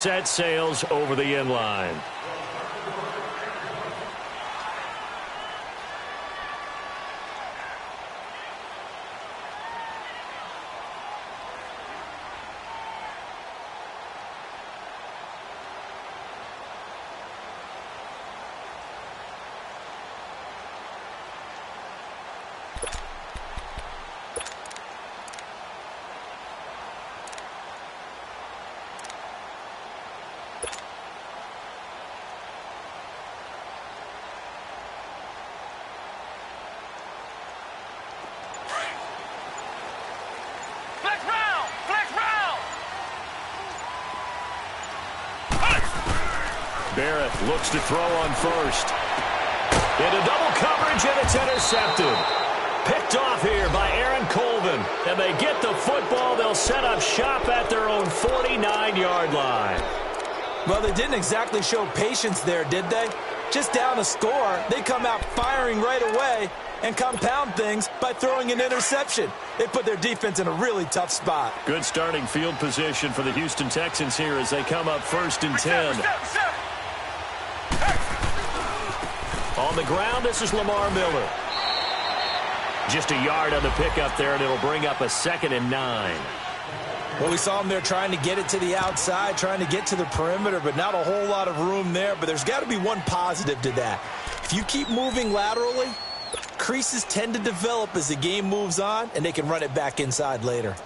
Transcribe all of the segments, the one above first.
Set sails over the inline. Barrett looks to throw on first. Into double coverage, and it's intercepted. Picked off here by Aaron Colvin. And they get the football. They'll set up shop at their own 49-yard line. Well, they didn't exactly show patience there, did they? Just down a score, they come out firing right away and compound things by throwing an interception. They put their defense in a really tough spot. Good starting field position for the Houston Texans here as they come up 1st and 10. On the ground, this is Lamar Miller. Just a yard on the pickup there, and it'll bring up a 2nd and 9. Well, we saw him there trying to get it to the outside, trying to get to the perimeter, but not a whole lot of room there. But there's got to be one positive to that. If you keep moving laterally, creases tend to develop as the game moves on, and they can run it back inside later.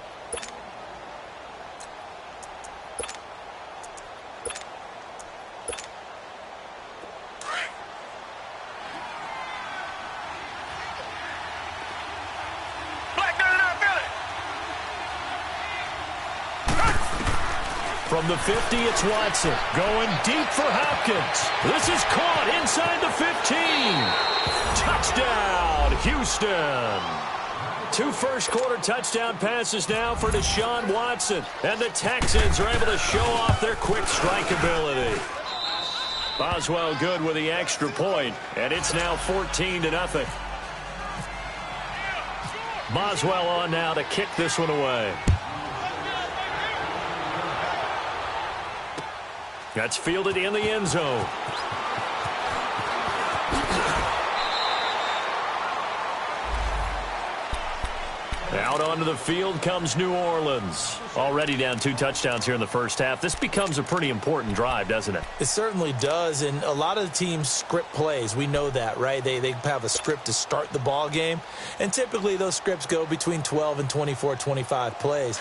From the 50, it's Watson. Going deep for Hopkins. This is caught inside the 15. Touchdown, Houston. 2 first-quarter touchdown passes now for Deshaun Watson. And the Texans are able to show off their quick strike ability. Boswell good with the extra point, and it's now 14-0. Boswell on now to kick this one away. That's fielded in the end zone. Out onto the field comes New Orleans. Already down 2 touchdowns here in the first half. This becomes a pretty important drive, doesn't it? It certainly does, and a lot of the teams script plays. We know that, right? They have a script to start the ball game, and typically those scripts go between 12 and 24, 25 plays.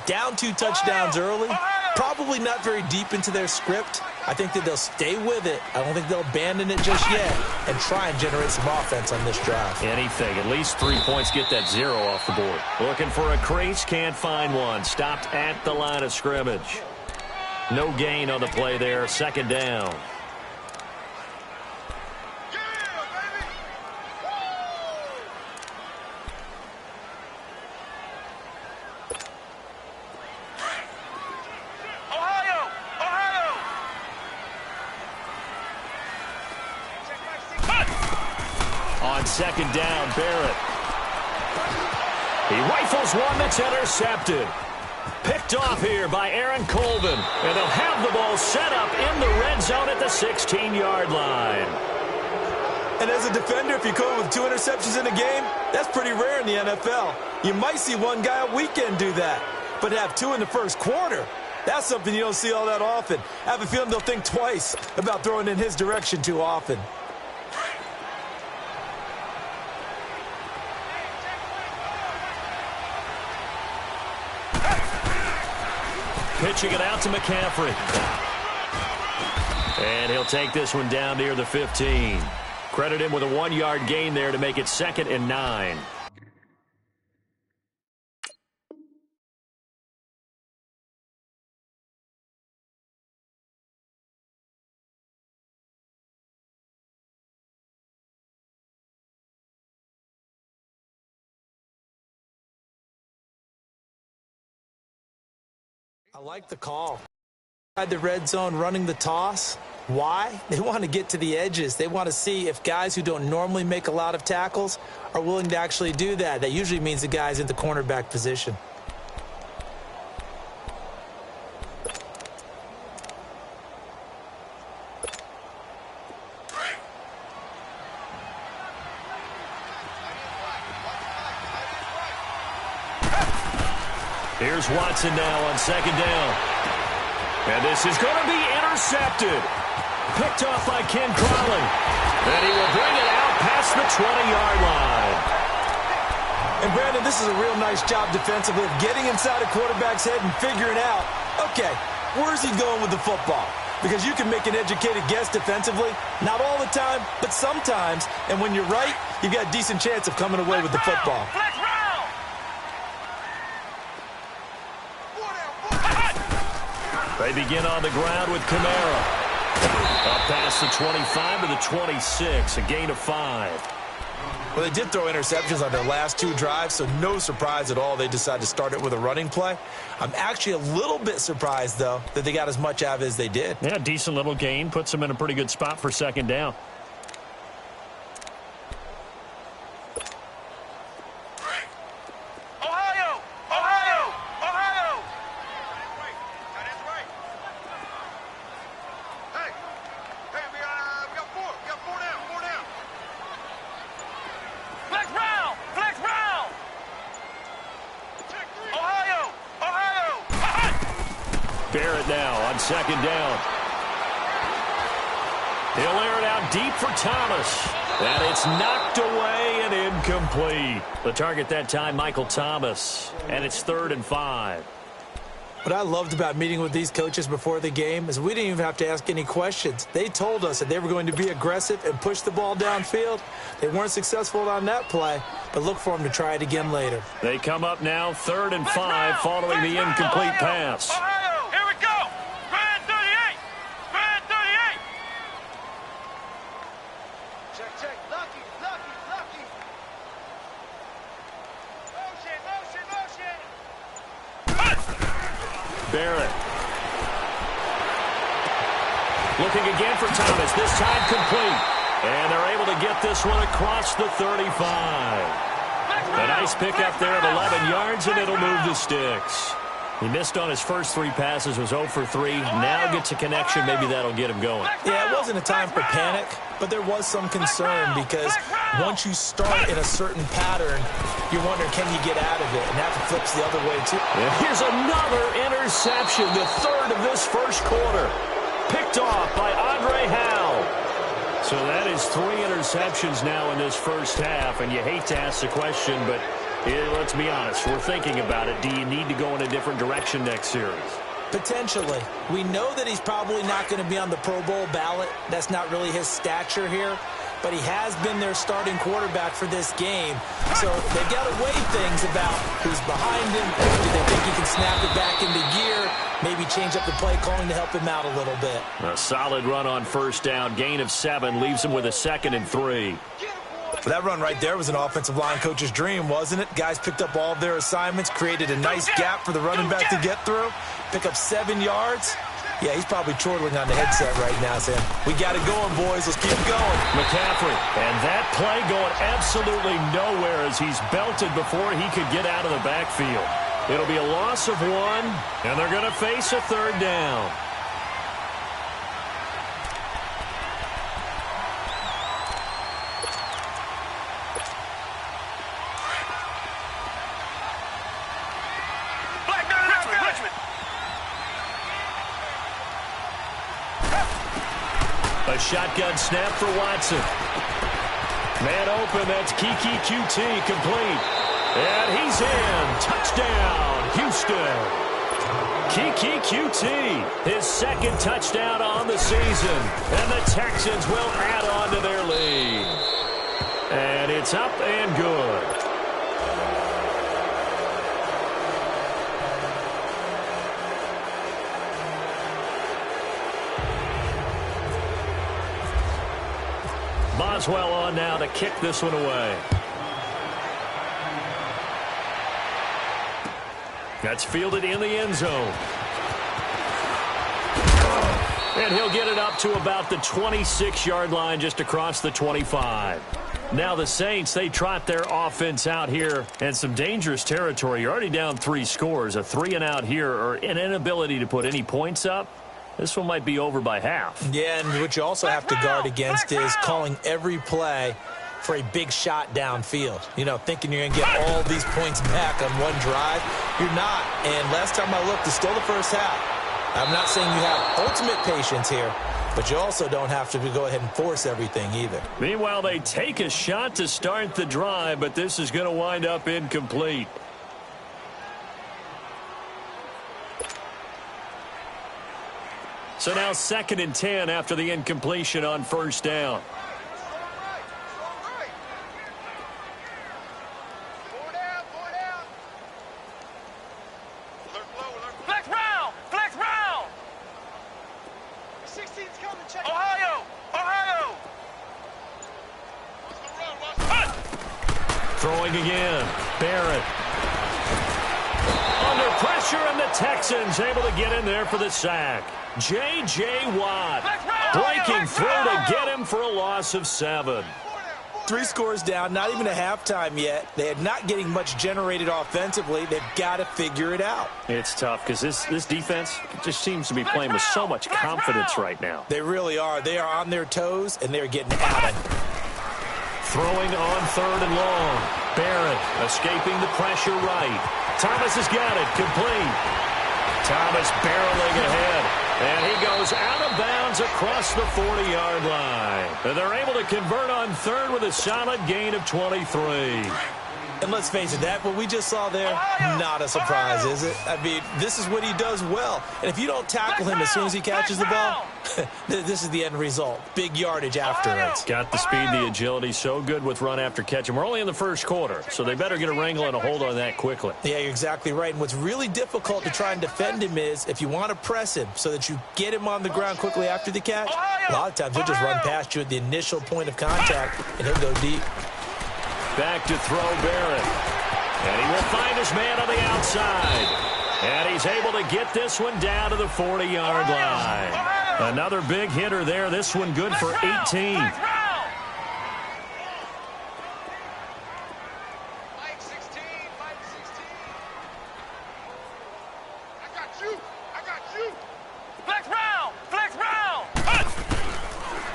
Down 2 touchdowns early, probably not very deep into their script. I think that they'll stay with it. I don't think they'll abandon it just yet and try and generate some offense on this drive. Anything. At least 3 points, get that 0 off the board. Looking for a crease, can't find one. Stopped at the line of scrimmage. No gain on the play there. 2nd down. On 2nd down, Barrett. He rifles one that's intercepted. Picked off here by Aaron Colvin. And they'll have the ball set up in the red zone at the 16-yard line. And as a defender, if you come with 2 interceptions in a game, that's pretty rare in the NFL. You might see one guy a weekend do that. But to have 2 in the first quarter, that's something you don't see all that often. I have a feeling they'll think twice about throwing in his direction too often. Pitching it out to McCaffrey. And he'll take this one down near the 15. Credit him with a 1-yard gain there to make it 2nd and 9. I like the call. Inside the red zone running the toss. Why? They want to get to the edges. They want to see if guys who don't normally make a lot of tackles are willing to actually do that. That usually means the guy's in the cornerback position. Here's Watson now on second down. And this is going to be intercepted. Picked off by Ken Crawley. And he will bring it out past the 20-yard line. And, Brandon, this is a real nice job defensively of getting inside a quarterback's head and figuring out, okay, where's he going with the football? Because you can make an educated guess defensively. Not all the time, but sometimes. And when you're right, you've got a decent chance of coming away with the football. They begin on the ground with Kamara. Up past the 25 to the 26, a gain of 5. Well, they did throw interceptions on their last 2 drives, so no surprise at all they decided to start it with a running play. I'm actually a little bit surprised, though, that they got as much out of it as they did. Yeah, decent little gain. Puts them in a pretty good spot for second down. Barrett now on second down. He'll air it out deep for Thomas. And it's knocked away and incomplete. The target that time, Michael Thomas. And it's 3rd and 5. What I loved about meeting with these coaches before the game is we didn't even have to ask any questions. They told us that they were going to be aggressive and push the ball downfield. They weren't successful on that play, but look for them to try it again later. They come up now 3rd and 5 following the incomplete pass. Barrett. Looking again for Thomas. This time complete. And they're able to get this one across the 35. A nice pickup there of 11 yards, and it'll move the sticks. He missed on his first 3 passes, was 0 for 3. Now gets a connection. Maybe that'll get him going. Yeah, it wasn't a time for panic, but there was some concern because once you start in a certain pattern, you're wondering, can you get out of it? And that flips the other way, too. And here's another interception, the 3rd of this first quarter. Picked off by Andre Howell. So that is 3 interceptions now in this first half, and you hate to ask the question, but let's be honest, we're thinking about it. Do you need to go in a different direction next series? Potentially. We know that he's probably not going to be on the Pro Bowl ballot. That's not really his stature here. But he has been their starting quarterback for this game. So they've got to weigh things about who's behind him. Do they think he can snap it back into gear? Maybe change up the play calling to help him out a little bit. A solid run on first down. Gain of 7 leaves him with a 2nd and 3. That run right there was an offensive line coach's dream, wasn't it? Guys picked up all of their assignments, created a nice gap for the running back to get through, pick up 7 yards. Yeah, he's probably chortling on the headset right now saying, we got it going, boys. Let's keep going. McCaffrey. And that play going absolutely nowhere as he's belted before he could get out of the backfield. It'll be a loss of 1, and they're going to face a 3rd down. A shotgun snap for Watson. Man open, that's Kiki QT complete. And he's in. Touchdown, Houston. Kiki QT, his 2nd touchdown on the season. And the Texans will add on to their lead. And it's up and good. Boswell on now to kick this one away. That's fielded in the end zone. And he'll get it up to about the 26-yard line just across the 25. Now the Saints, they trot their offense out here in some dangerous territory. You're already down 3 scores. A 3-and-out here or an inability to put any points up. This one might be over by half. Yeah, and what you also have to guard against is calling every play for a big shot downfield. You know, thinking you're going to get all these points back on one drive. You're not. And last time I looked, it's still the first half. I'm not saying you have ultimate patience here, but you also don't have to go ahead and force everything either. Meanwhile, they take a shot to start the drive, but this is going to wind up incomplete. So now 2nd and 10 after the incompletion on first down. Throwing again. Barrett. Under pressure, and the Texans able to get in there for the sack. J.J. Watt breaking through to get him for a loss of 7. 3 scores down, not even a halftime yet. They are not getting much generated offensively. They've got to figure it out. It's tough because this defense just seems to be playing with so much confidence right now. They really are. They are on their toes, and they're getting at it. Throwing on 3rd and long. Barrett escaping the pressure right. Thomas has got it. Complete. Thomas barreling ahead. And he goes out of bounds across the 40-yard line. And they're able to convert on 3rd with a solid gain of 23. And let's face it, that what we just saw there, not a surprise, is it? I mean, this is what he does well. And if you don't tackle him as soon as he catches the ball, this is the end result. Big yardage afterwards. Got the speed, the agility, so good with run after catch. And we're only in the first quarter, so they better get a wrangle and a hold on that quickly. Yeah, you're exactly right. And what's really difficult to try and defend him is if you want to press him so that you get him on the ground quickly after the catch, a lot of times he'll just run past you at the initial point of contact, and he'll go deep. Back to throw Barrett. And he will find his man on the outside. And he's able to get this one down to the 40-yard line. Another big hitter there. This one good for 18.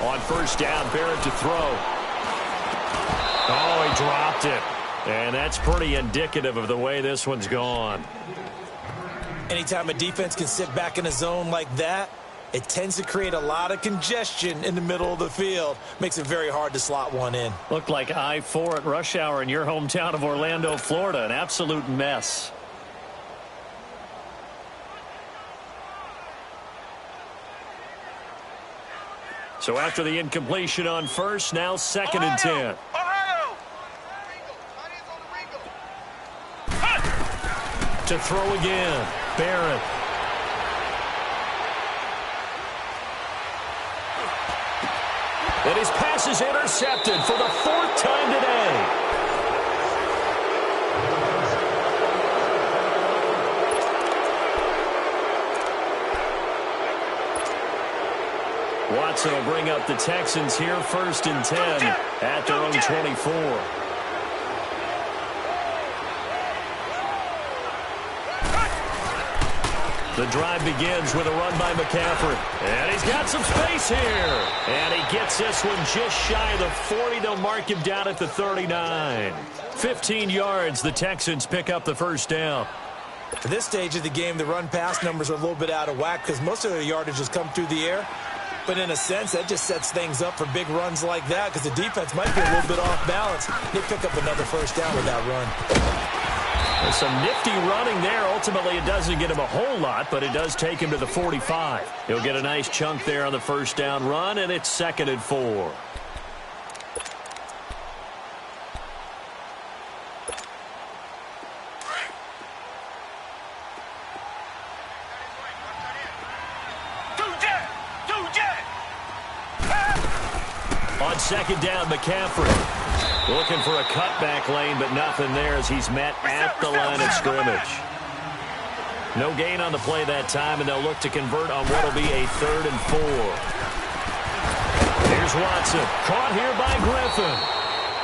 On first down, Barrett to throw. Oh, he dropped it. And that's pretty indicative of the way this one's gone. Anytime a defense can sit back in a zone like that, it tends to create a lot of congestion in the middle of the field. Makes it very hard to slot one in. Looked like I-4 at rush hour in your hometown of Orlando, Florida. An absolute mess. So after the incompletion on first, now 2nd and 10. To throw again. Barrett. And his pass is intercepted for the 4th time today. Watson will bring up the Texans here 1st and 10 at their own 24. The drive begins with a run by McCaffrey. And he's got some space here. And he gets this one just shy of the 40. They'll mark him down at the 39. 15 yards. The Texans pick up the first down. At this stage of the game, the run-pass numbers are a little bit out of whack because most of their yardage has come through the air. But in a sense, that just sets things up for big runs like that because the defense might be a little bit off balance. They pick up another first down with that run. There's some nifty running there. Ultimately, it doesn't get him a whole lot, but it does take him to the 45. He'll get a nice chunk there on the first down run, and it's 2nd and 4. On 2nd down, McCaffrey. Looking for a cutback lane, but nothing there as he's met at the line of scrimmage. No gain on the play that time, and they'll look to convert on what will be a 3rd and 4. Here's Watson, caught here by Griffin.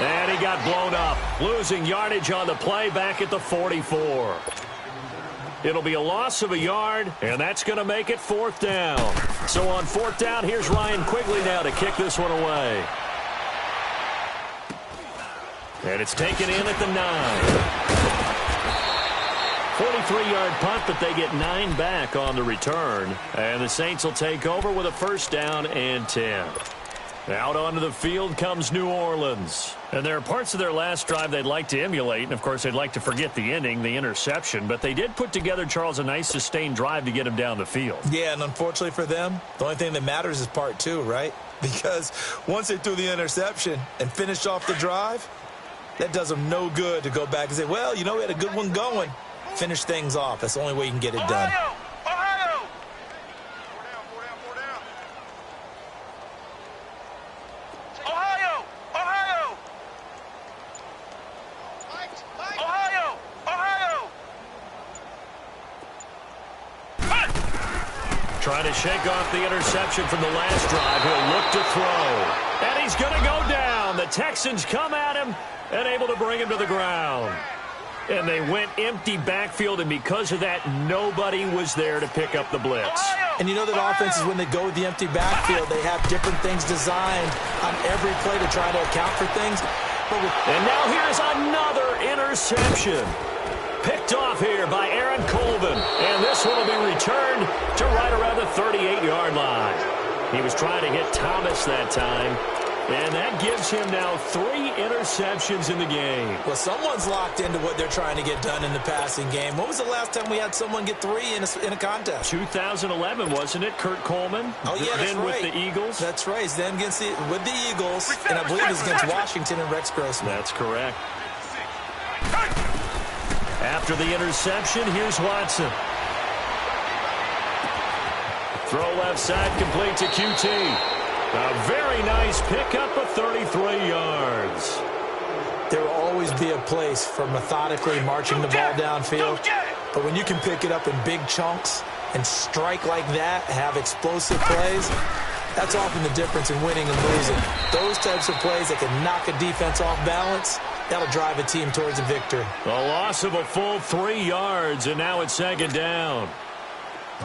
And he got blown up, losing yardage on the play back at the 44. It'll be a loss of a yard, and that's going to make it 4th down. So on 4th down, here's Ryan Quigley now to kick this one away. And it's taken in at the 9. 43-yard punt, but they get 9 back on the return. And the Saints will take over with a first down and 10. Out onto the field comes New Orleans. And there are parts of their last drive they'd like to emulate. And, of course, they'd like to forget the ending, the interception. But they did put together, Charles, a nice sustained drive to get them down the field. Yeah, and unfortunately for them, the only thing that matters is part 2, right? Because once they threw the interception and finished off the drive, that does them no good to go back and say, well, you know, we had a good one going. Finish things off. That's the only way you can get it done. Ohio! Ohio! Ohio! Ohio! Ohio! Trying to shake off the interception from the last drive. He'll look to throw. And he's going to go down. The Texans come at him and able to bring him to the ground. And they went empty backfield, and because of that, nobody was there to pick up the blitz. And you know that offenses, when they go with the empty backfield, they have different things designed on every play to try to account for things. And now here's another interception. Picked off here by Aaron Colvin. And this one will be returned to right around the 38-yard line. He was trying to hit Thomas that time. And that gives him now 3 interceptions in the game. Well, someone's locked into what they're trying to get done in the passing game. When was the last time we had someone get 3 in a contest? 2011, wasn't it? Kurt Coleman. Oh, yeah, that's then right. With the Eagles. That's right. He's then with the Eagles, and I believe it's against Washington and Rex Grossman. That's correct. After the interception, here's Watson. Throw left side, complete to QT. A very nice pickup of 33 yards. There will always be a place for methodically marching the ball downfield. But when you can pick it up in big chunks and strike like that, have explosive plays, that's often the difference in winning and losing. Those types of plays that can knock a defense off balance, that'll drive a team towards a victory. A loss of a full 3 yards, and now it's second down.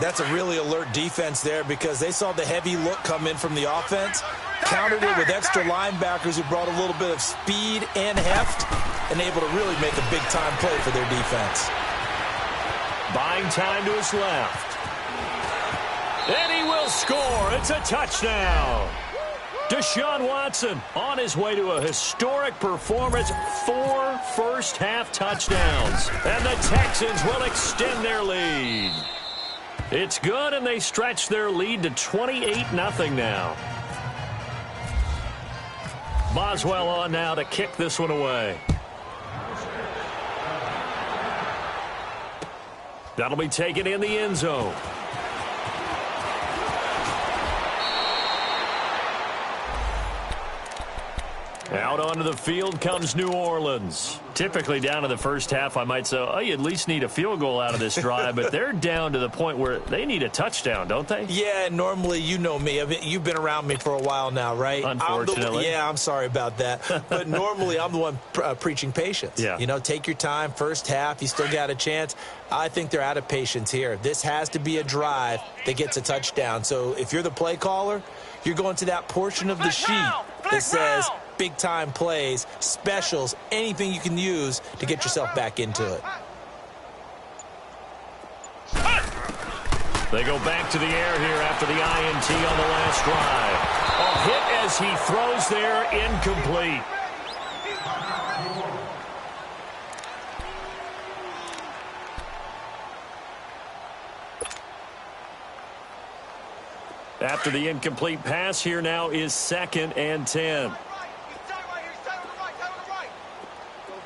That's a really alert defense there because they saw the heavy look come in from the offense, countered it with extra linebackers who brought a little bit of speed and heft, and able to really make a big-time play for their defense. Buying time to his left. And he will score. It's a touchdown. Deshaun Watson on his way to a historic performance, 4 first-half touchdowns. And the Texans will extend their lead. It's good, and they stretch their lead to 28-0 now. Boswell on now to kick this one away. That'll be taken in the end zone. Out onto the field comes New Orleans. Typically down to the first half, I might say, oh, you at least need a field goal out of this drive, but they're down to the point where they need a touchdown, don't they? Yeah, normally, you know me. You've been around me for a while now, right? Unfortunately. I'm sorry about that. But normally, I'm the one preaching patience. Yeah. You know, take your time, first half, you still got a chance. I think they're out of patience here. This has to be a drive that gets a touchdown. So if you're the play caller, you're going to that portion of the sheet that says big-time plays, specials, anything you can use to get yourself back into it. They go back to the air here after the INT on the last drive. A hit as he throws there, incomplete. After the incomplete pass, here now is 2nd and 10.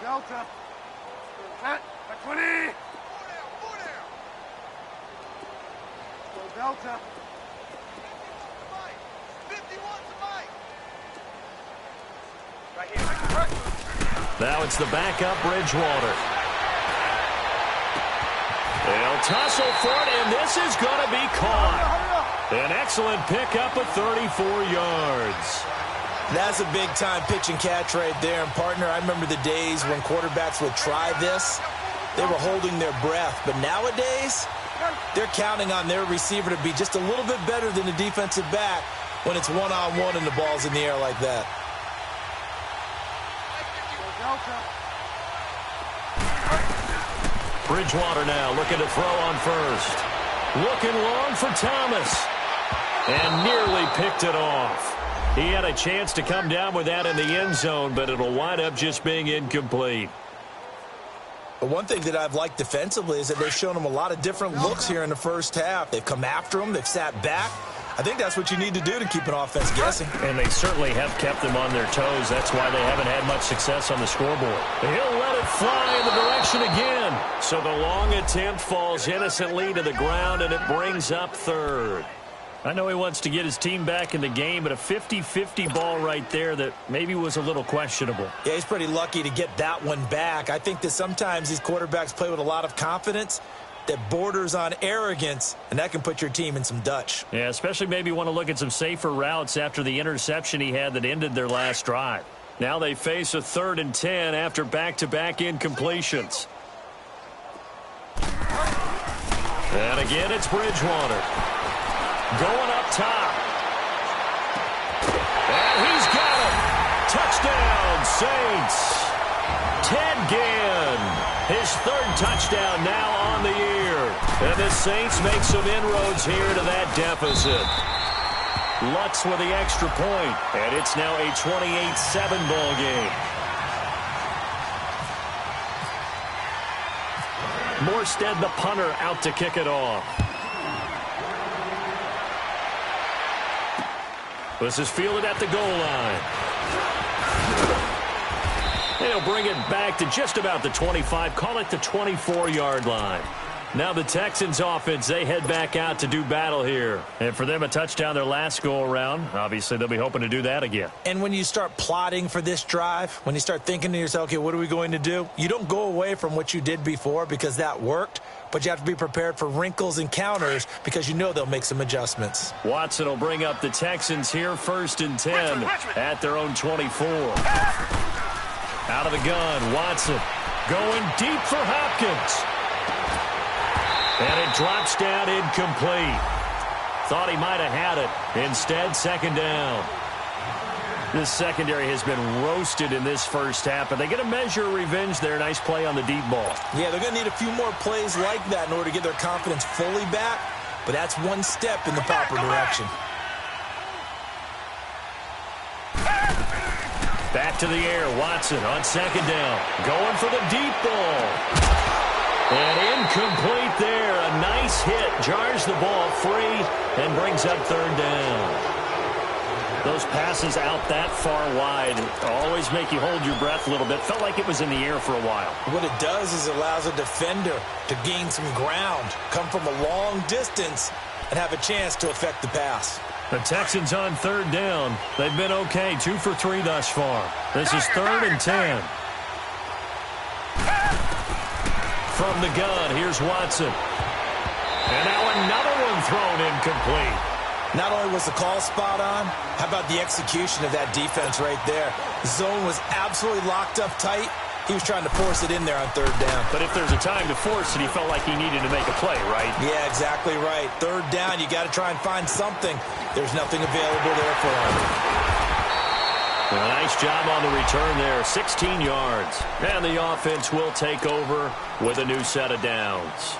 Delta. Set. 20. Go Delta. 51 right here. Now it's the backup Bridgewater. They'll tussle for it, and this is going to be caught. An excellent pickup of 34 yards. That's a big-time pitch and catch right there. And, partner, I remember the days when quarterbacks would try this. They were holding their breath. But nowadays, they're counting on their receiver to be just a little bit better than the defensive back when it's one-on-one and the ball's in the air like that. Bridgewater now looking to throw on first. Looking long for Thomas. And nearly picked it off. He had a chance to come down with that in the end zone, but it'll wind up just being incomplete. But one thing that I've liked defensively is that they've shown him a lot of different looks here in the first half. They've come after him. They've sat back. I think that's what you need to do to keep an offense guessing. And they certainly have kept them on their toes. That's why they haven't had much success on the scoreboard. He'll let it fly in the direction again. So the long attempt falls innocently to the ground, and it brings up third. I know he wants to get his team back in the game, but a 50-50 ball right there that maybe was a little questionable. Yeah, he's pretty lucky to get that one back. I think that sometimes these quarterbacks play with a lot of confidence that borders on arrogance, and that can put your team in some Dutch. Yeah, especially maybe want to look at some safer routes after the interception he had that ended their last drive. Now they face a 3rd and 10 after back-to-back incompletions. And again, it's Bridgewater. Going up top. And he's got it. Touchdown, Saints. Ted Ginn. His 3rd touchdown now on the year. And the Saints make some inroads here to that deficit. Lutz with the extra point. And it's now a 28-7 ball game. Morstead, the punter, out to kick it off. This is fielded at the goal line. They'll bring it back to just about the 25, call it the 24-yard line. Now the Texans offense, they head back out to do battle here. And for them, a touchdown their last go-around. Obviously, they'll be hoping to do that again. And when you start plotting for this drive, when you start thinking to yourself, okay, what are we going to do? You don't go away from what you did before because that worked, but you have to be prepared for wrinkles and counters because you know they'll make some adjustments. Watson will bring up the Texans here, 1st and 10 at their own 24. Out of the gun, Watson going deep for Hopkins. And it drops down incomplete. Thought he might have had it. Instead, 2nd down. This secondary has been roasted in this first half, but they get a measure of revenge there. Nice play on the deep ball. Yeah, they're going to need a few more plays like that in order to get their confidence fully back, but that's one step in the proper direction. Back to the air, Watson on 2nd down. Going for the deep ball. And incomplete there. A nice hit. Jars the ball free and brings up 3rd down. Those passes out that far wide always make you hold your breath a little bit. Felt like it was in the air for a while. What it does is it allows a defender to gain some ground, come from a long distance, and have a chance to affect the pass. The Texans on 3rd down. They've been okay, 2 for 3 thus far. This is 3rd and 10. From the gun, here's Watson. And now another one thrown incomplete. Not only was the call spot on, how about the execution of that defense right there? The zone was absolutely locked up tight. He was trying to force it in there on 3rd down. But if there's a time to force it, he felt like he needed to make a play, right? Yeah, exactly right. 3rd down, you got to try and find something. There's nothing available there for him. A nice job on the return there, 16 yards. And the offense will take over with a new set of downs.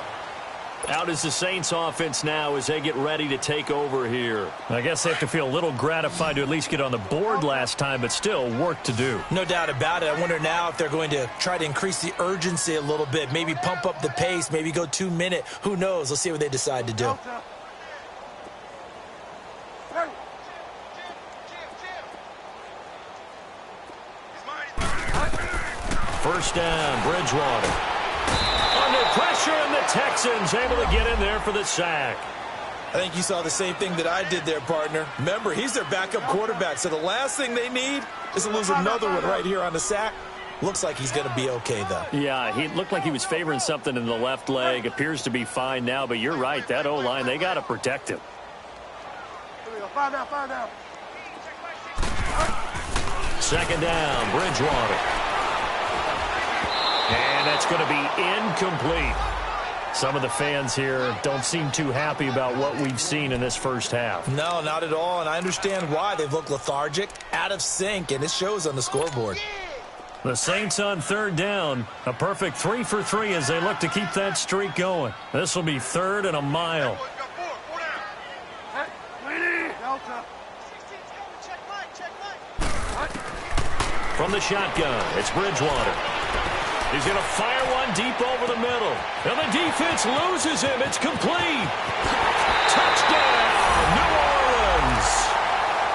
Out is the Saints offense now as they get ready to take over here. I guess they have to feel a little gratified to at least get on the board last time, but still work to do. No doubt about it. I wonder now if they're going to try to increase the urgency a little bit, maybe pump up the pace, maybe go 2-minute. Who knows? Let's see what they decide to do. First down, Bridgewater. Under pressure, and the Texans able to get in there for the sack. I think you saw the same thing that I did there, partner. Remember, he's their backup quarterback, so the last thing they need is to lose another one right here on the sack. Looks like he's going to be okay, though. Yeah, he looked like he was favoring something in the left leg. Appears to be fine now, but you're right. That O-line, they got to protect him. Here we go. 5 down, 5 down. 2nd down, Bridgewater. And that's going to be incomplete. Some of the fans here don't seem too happy about what we've seen in this first half. No, not at all, and I understand why. They've looked lethargic, out of sync, and it shows on the scoreboard. The Saints on third down. A perfect 3 for 3 as they look to keep that streak going. This will be 3rd and a mile. From the shotgun, it's Bridgewater. He's going to fire one deep over the middle. And the defense loses him. It's complete. Touchdown, New Orleans.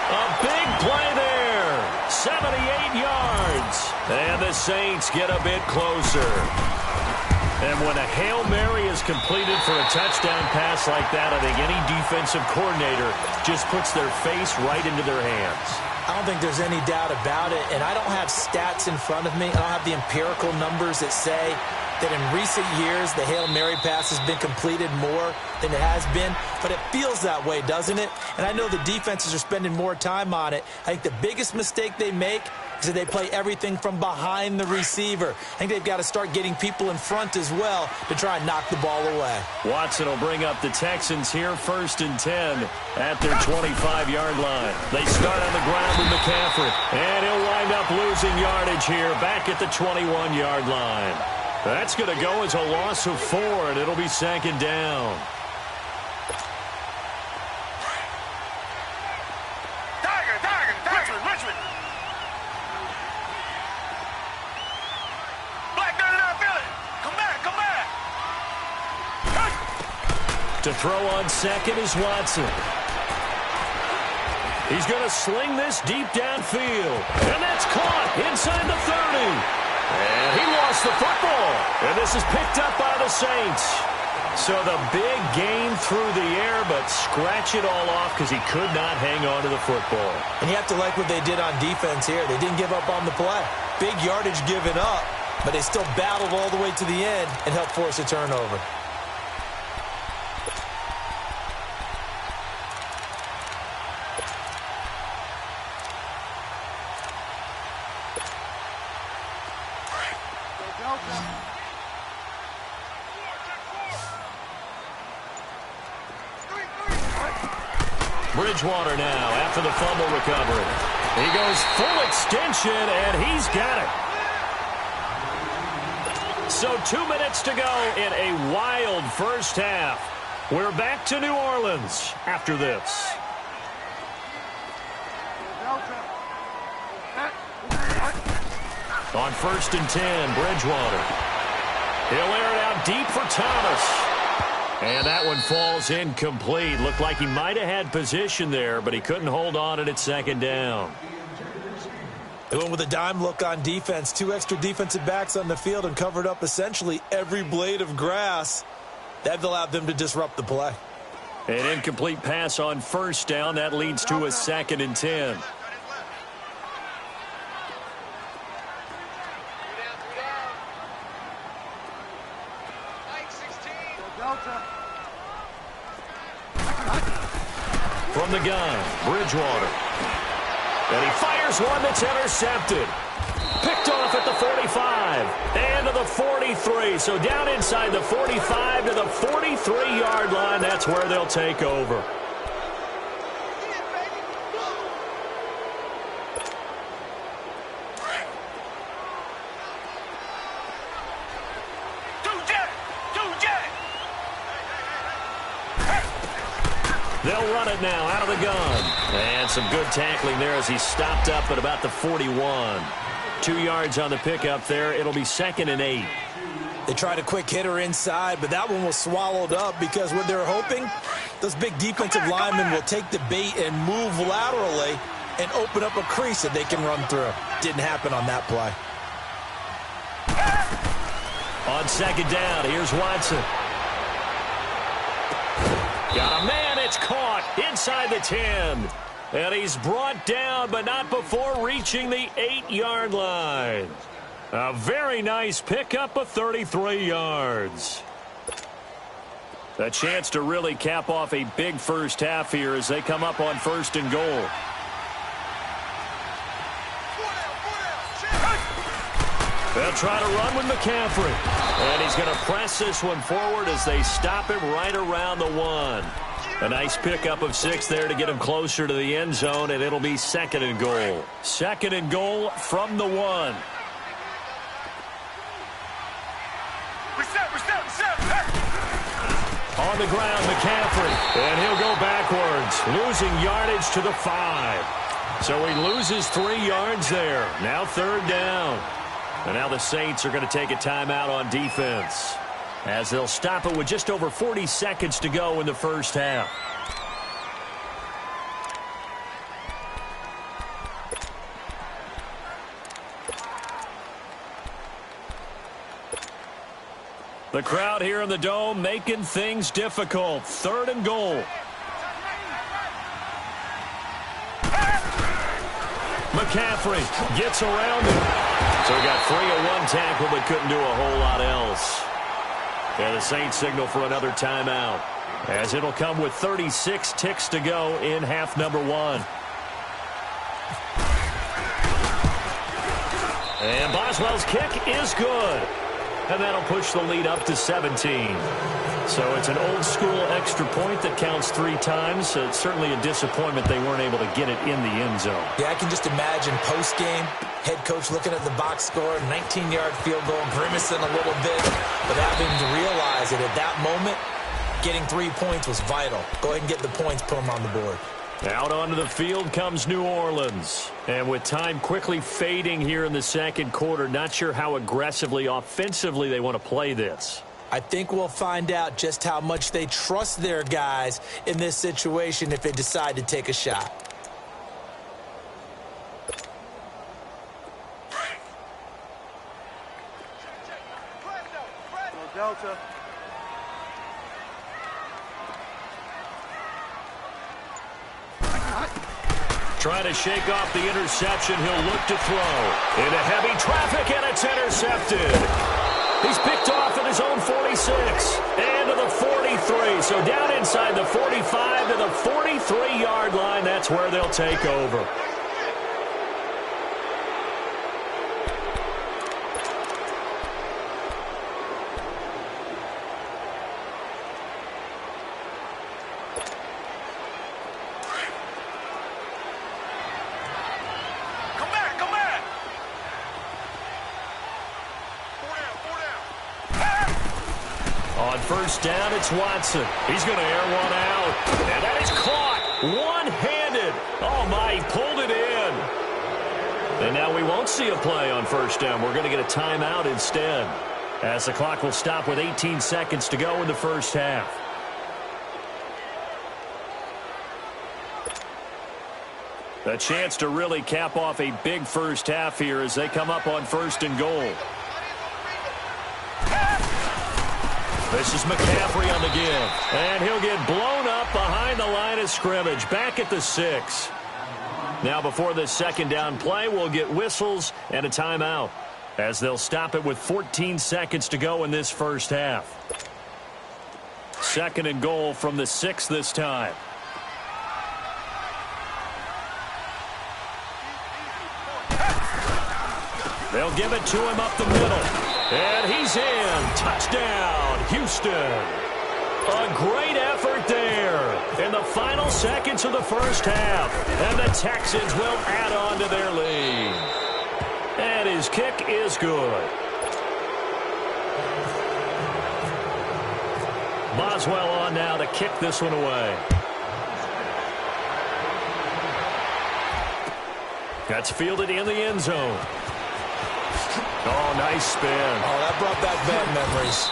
A big play there. 78 yards. And the Saints get a bit closer. And when a Hail Mary is completed for a touchdown pass like that, I think any defensive coordinator just puts their face right into their hands. I don't think there's any doubt about it, and I don't have stats in front of me. I don't have the empirical numbers that say that in recent years the Hail Mary pass has been completed more than it has been, but it feels that way, doesn't it? And I know the defenses are spending more time on it. I think the biggest mistake they make is that they play everything from behind the receiver. I think they've got to start getting people in front as well to try and knock the ball away. Watson will bring up the Texans here 1st and 10 at their 25-yard line. They start on the ground with McCaffrey, and he'll wind up losing yardage here back at the 21-yard line. That's going to go as a loss of 4, and it'll be 2nd down. Richmond. Black dirty down Philly. Come back. To throw on second is Watson. He's going to sling this deep downfield. And that's caught inside the 30. And he lost the football. And this is picked up by the Saints. So the big gain through the air, but scratch it all off because he could not hang on to the football. And you have to like what they did on defense here. They didn't give up on the play. Big yardage given up, but they still battled all the way to the end and helped force a turnover. Bridgewater now after the fumble recovery. He goes full extension, and he's got it. So 2 minutes to go in a wild first half. We're back to New Orleans after this. On 1st and 10, Bridgewater. He'll air it out deep for Thomas. And that one falls incomplete. Looked like he might have had position there, but he couldn't hold on at 2nd down. They went with a dime look on defense. 2 extra defensive backs on the field and covered up essentially every blade of grass. That allowed them to disrupt the play. An incomplete pass on 1st down. That leads to a 2nd and 10. From the gun, Bridgewater. And he fires one that's intercepted. Picked off at the 45 and to the 43. So down inside the 45 to the 43-yard line. That's where they'll take over. They'll run it now out of the gun. And some good tackling there as he stopped up at about the 41. 2 yards on the pickup there. It'll be 2nd and 8. They tried a quick hitter inside, but that one was swallowed up because what they're hoping, those big defensive linemen will take the bait and move laterally and open up a crease that they can run through. Didn't happen on that play. On 2nd down, here's Watson. Got a man, it's caught inside the 10. And he's brought down, but not before reaching the 8-yard line. A very nice pickup of 33 yards. A chance to really cap off a big first half here as they come up on 1st and goal. They'll try to run with McCaffrey. And he's going to press this one forward as they stop him right around the 1. A nice pickup of 6 there to get him closer to the end zone, and it'll be 2nd and goal. 2nd and goal from the 1. on the ground, McCaffrey. And he'll go backwards, losing yardage to the 5. So he loses 3 yards there. Now 3rd down. And now the Saints are going to take a timeout on defense, as they'll stop it with just over 40 seconds to go in the first half. The crowd here in the Dome making things difficult. 3rd and goal. McCaffrey gets around him. So he got free of 1 tackle but couldn't do a whole lot else. And the Saints signal for another timeout, as it'll come with 36 ticks to go in half number 1. And Boswell's kick is good. And that'll push the lead up to 17. So it's an old-school extra point that counts 3 times. It's certainly a disappointment they weren't able to get it in the end zone. Yeah, I can just imagine post-game, head coach looking at the box score, 19-yard field goal, grimacing a little bit, but having to realize that at that moment, getting 3 points was vital. Go ahead and get the points, put them on the board. Out onto the field comes New Orleans. And with time quickly fading here in the second quarter, not sure how aggressively, offensively they want to play this. I think we'll find out just how much they trust their guys in this situation if they decide to take a shot. Delta. Trying to shake off the interception. He'll look to throw. Into heavy traffic, and it's intercepted. He's picked off at his own 46 and to the 43. So down inside the 45 to the 43-yard line. That's where they'll take over. First down, it's Watson. He's going to air one out. And that is caught one-handed. Oh, my, he pulled it in. And now we won't see a play on first down. We're going to get a timeout instead, as the clock will stop with 18 seconds to go in the first half. A chance to really cap off a big first half here as they come up on 1st and goal. This is McCaffrey on the give. And he'll get blown up behind the line of scrimmage. Back at the 6. Now before this second down play, we'll get whistles and a timeout, as they'll stop it with 14 seconds to go in this first half. 2nd and goal from the 6 this time. They'll give it to him up the middle. And he's in. Touchdown, Houston. A great effort there in the final seconds of the first half. And the Texans will add on to their lead. And his kick is good. Boswell on now to kick this one away. That's fielded in the end zone. Oh, nice spin. Oh, that brought back bad memories.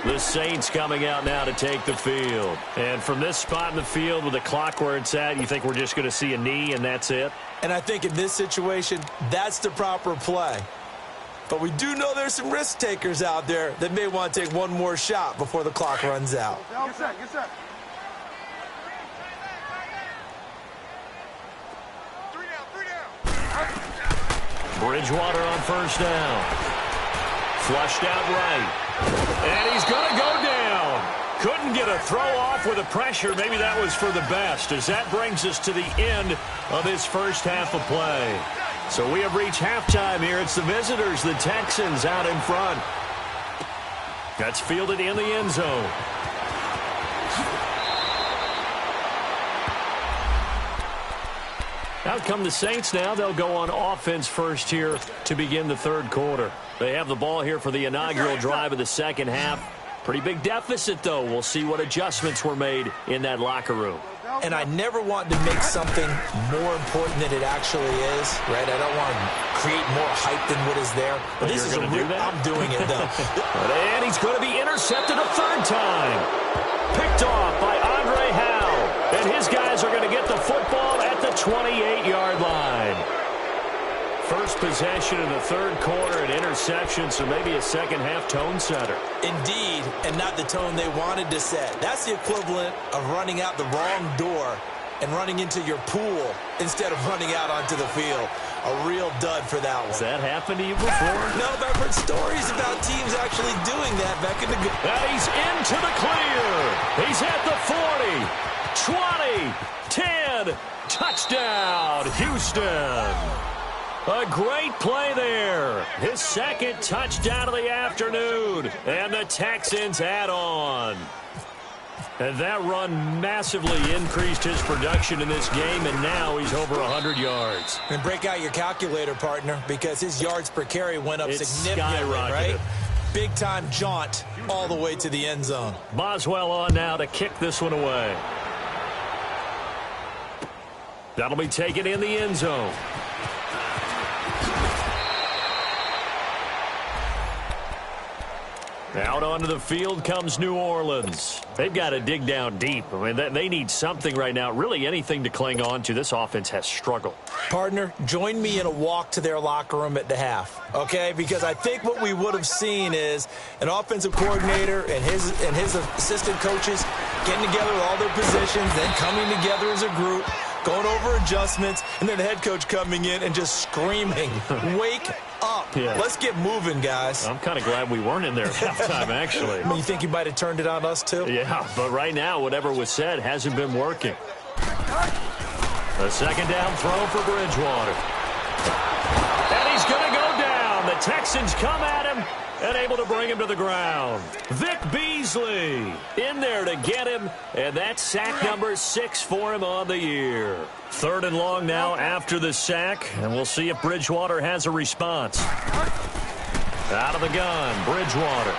The Saints coming out now to take the field. And from this spot in the field with the clock where it's at, you think we're just going to see a knee and that's it? And I think in this situation, that's the proper play. But we do know there's some risk takers out there that may want to take one more shot before the clock runs out. Get set, get set. Bridgewater on first down. Flushed out right. And he's going to go down. Couldn't get a throw off with the pressure. Maybe that was for the best, as that brings us to the end of this first half of play. So we have reached halftime here. It's the visitors, the Texans, out in front. That's fielded in the end zone. Out come the Saints now. They'll go on offense first here to begin the third quarter. They have the ball here for the inaugural drive of the second half. Pretty big deficit, though. We'll see what adjustments were made in that locker room. And I never want to make something more important than it actually is, right? I don't want to create more hype than what is there. But this is I'm doing it, though. And he's going to be intercepted a third time. Picked off by Andre Howell. And his guys are going to get the football at the 28-yard line. First possession in the third quarter, an interception, so maybe a second-half tone setter. Indeed, and not the tone they wanted to set. That's the equivalent of running out the wrong door and running into your pool instead of running out onto the field. A real dud for that one. Has that happened to you before? No, but I've heard stories about teams actually doing that back in the good. And he's into the clear. He's at the 40, 20, 10. Touchdown, Houston. A great play there. His second touchdown of the afternoon. And the Texans add on. And that run massively increased his production in this game, and now he's over 100 yards. And break out your calculator, partner, because his yards per carry went up significantly, right? Big-time jaunt all the way to the end zone. Boswell on now to kick this one away. That'll be taken in the end zone. Out onto the field comes New Orleans. They've got to dig down deep. I mean, they need something right now, really anything to cling on to. This offense has struggled. Partner, join me in a walk to their locker room at the half, okay? Because I think what we would have seen is an offensive coordinator and his assistant coaches getting together with all their positions, then coming together as a group, going over adjustments, and then the head coach coming in and just screaming, wake up. Yeah. Let's get moving, guys. I'm kind of glad we weren't in there at halftime, actually. I mean, you think you might have turned it on us, too? Yeah, but right now, whatever was said hasn't been working. A second down throw for Bridgewater. And he's going to go down. The Texans come at him and able to bring him to the ground. Vic Beasley in there to get him, and that's sack number 6 for him on the year. Third and long now after the sack, and we'll see if Bridgewater has a response. Out of the gun, Bridgewater.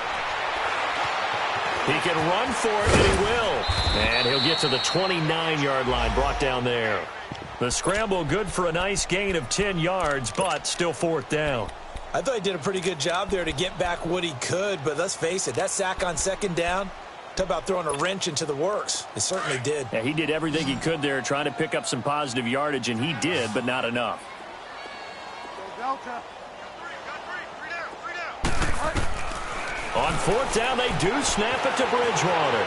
He can run for it, and he will. And he'll get to the 29-yard line, brought down there. The scramble good for a nice gain of 10 yards, but still fourth down. I thought he did a pretty good job there to get back what he could, but let's face it, that sack on second down, talk about throwing a wrench into the works. It certainly did. Yeah, he did everything he could there trying to pick up some positive yardage, and he did, but not enough. On fourth down, they do snap it to Bridgewater.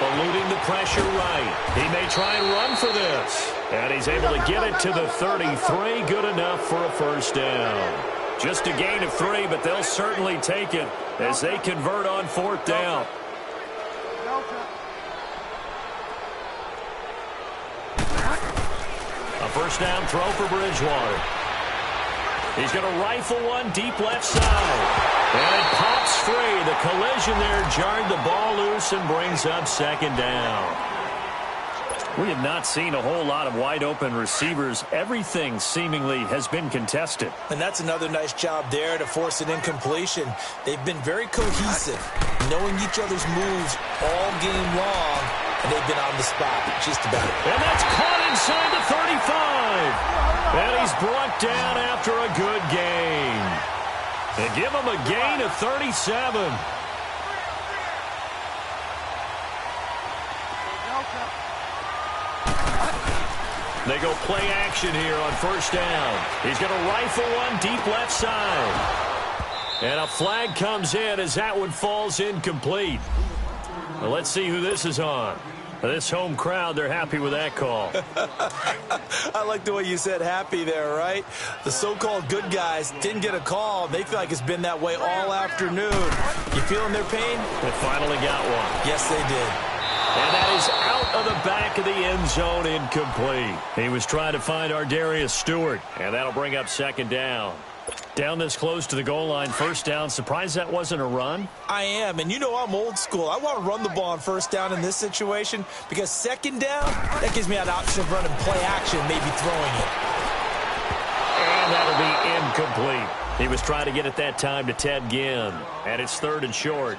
Eluding the pressure right. He may try and run for this. And he's able to get it to the 33. Good enough for a first down. Just a gain of 3, but they'll certainly take it as they convert on fourth down. A first down throw for Bridgewater. He's going to rifle one deep left side. And it pops free. The collision there jarred the ball loose and brings up second down. We have not seen a whole lot of wide-open receivers. Everything seemingly has been contested. And that's another nice job there to force an incompletion. They've been very cohesive, knowing each other's moves all game long, and they've been on the spot just about it. And that's caught inside the 35. And he's brought down after a good gain. They give him a gain of 37. They go play action here on first down. He's going to rifle one deep left side. And a flag comes in as that one falls incomplete. Well, let's see who this is on. This home crowd, they're happy with that call. I like the way you said happy there, right? The so-called good guys didn't get a call. They feel like it's been that way all afternoon. You feeling their pain? They finally got one. Yes, they did. And that is out of the back of the end zone, incomplete. He was trying to find Ardarius Stewart, and that'll bring up second down. Down this close to the goal line, first down. Surprised that wasn't a run? I am, and you know I'm old school. I want to run the ball on first down in this situation because second down, that gives me an option of running play action, maybe throwing it. be incomplete. He was trying to get it that time to Ted Ginn. And it's 3rd and short.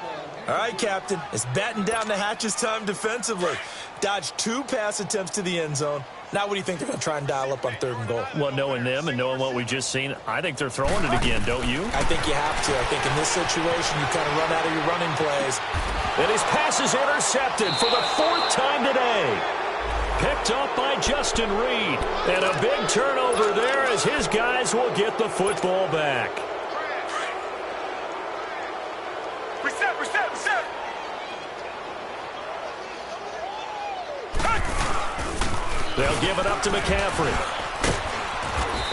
All right, Captain. It's batten down the hatches time defensively. Dodged 2 pass attempts to the end zone. Now what do you think they're going to try and dial up on 3rd and goal? Well, knowing them and knowing what we just seen, I think they're throwing it again, don't you? I think you have to. I think in this situation, you kind of run out of your running plays. And his pass is intercepted for the 4th time today. Picked up by Justin Reed. And a big turnover there as his guys will get the football back. Reset, reset, reset. They'll give it up to McCaffrey.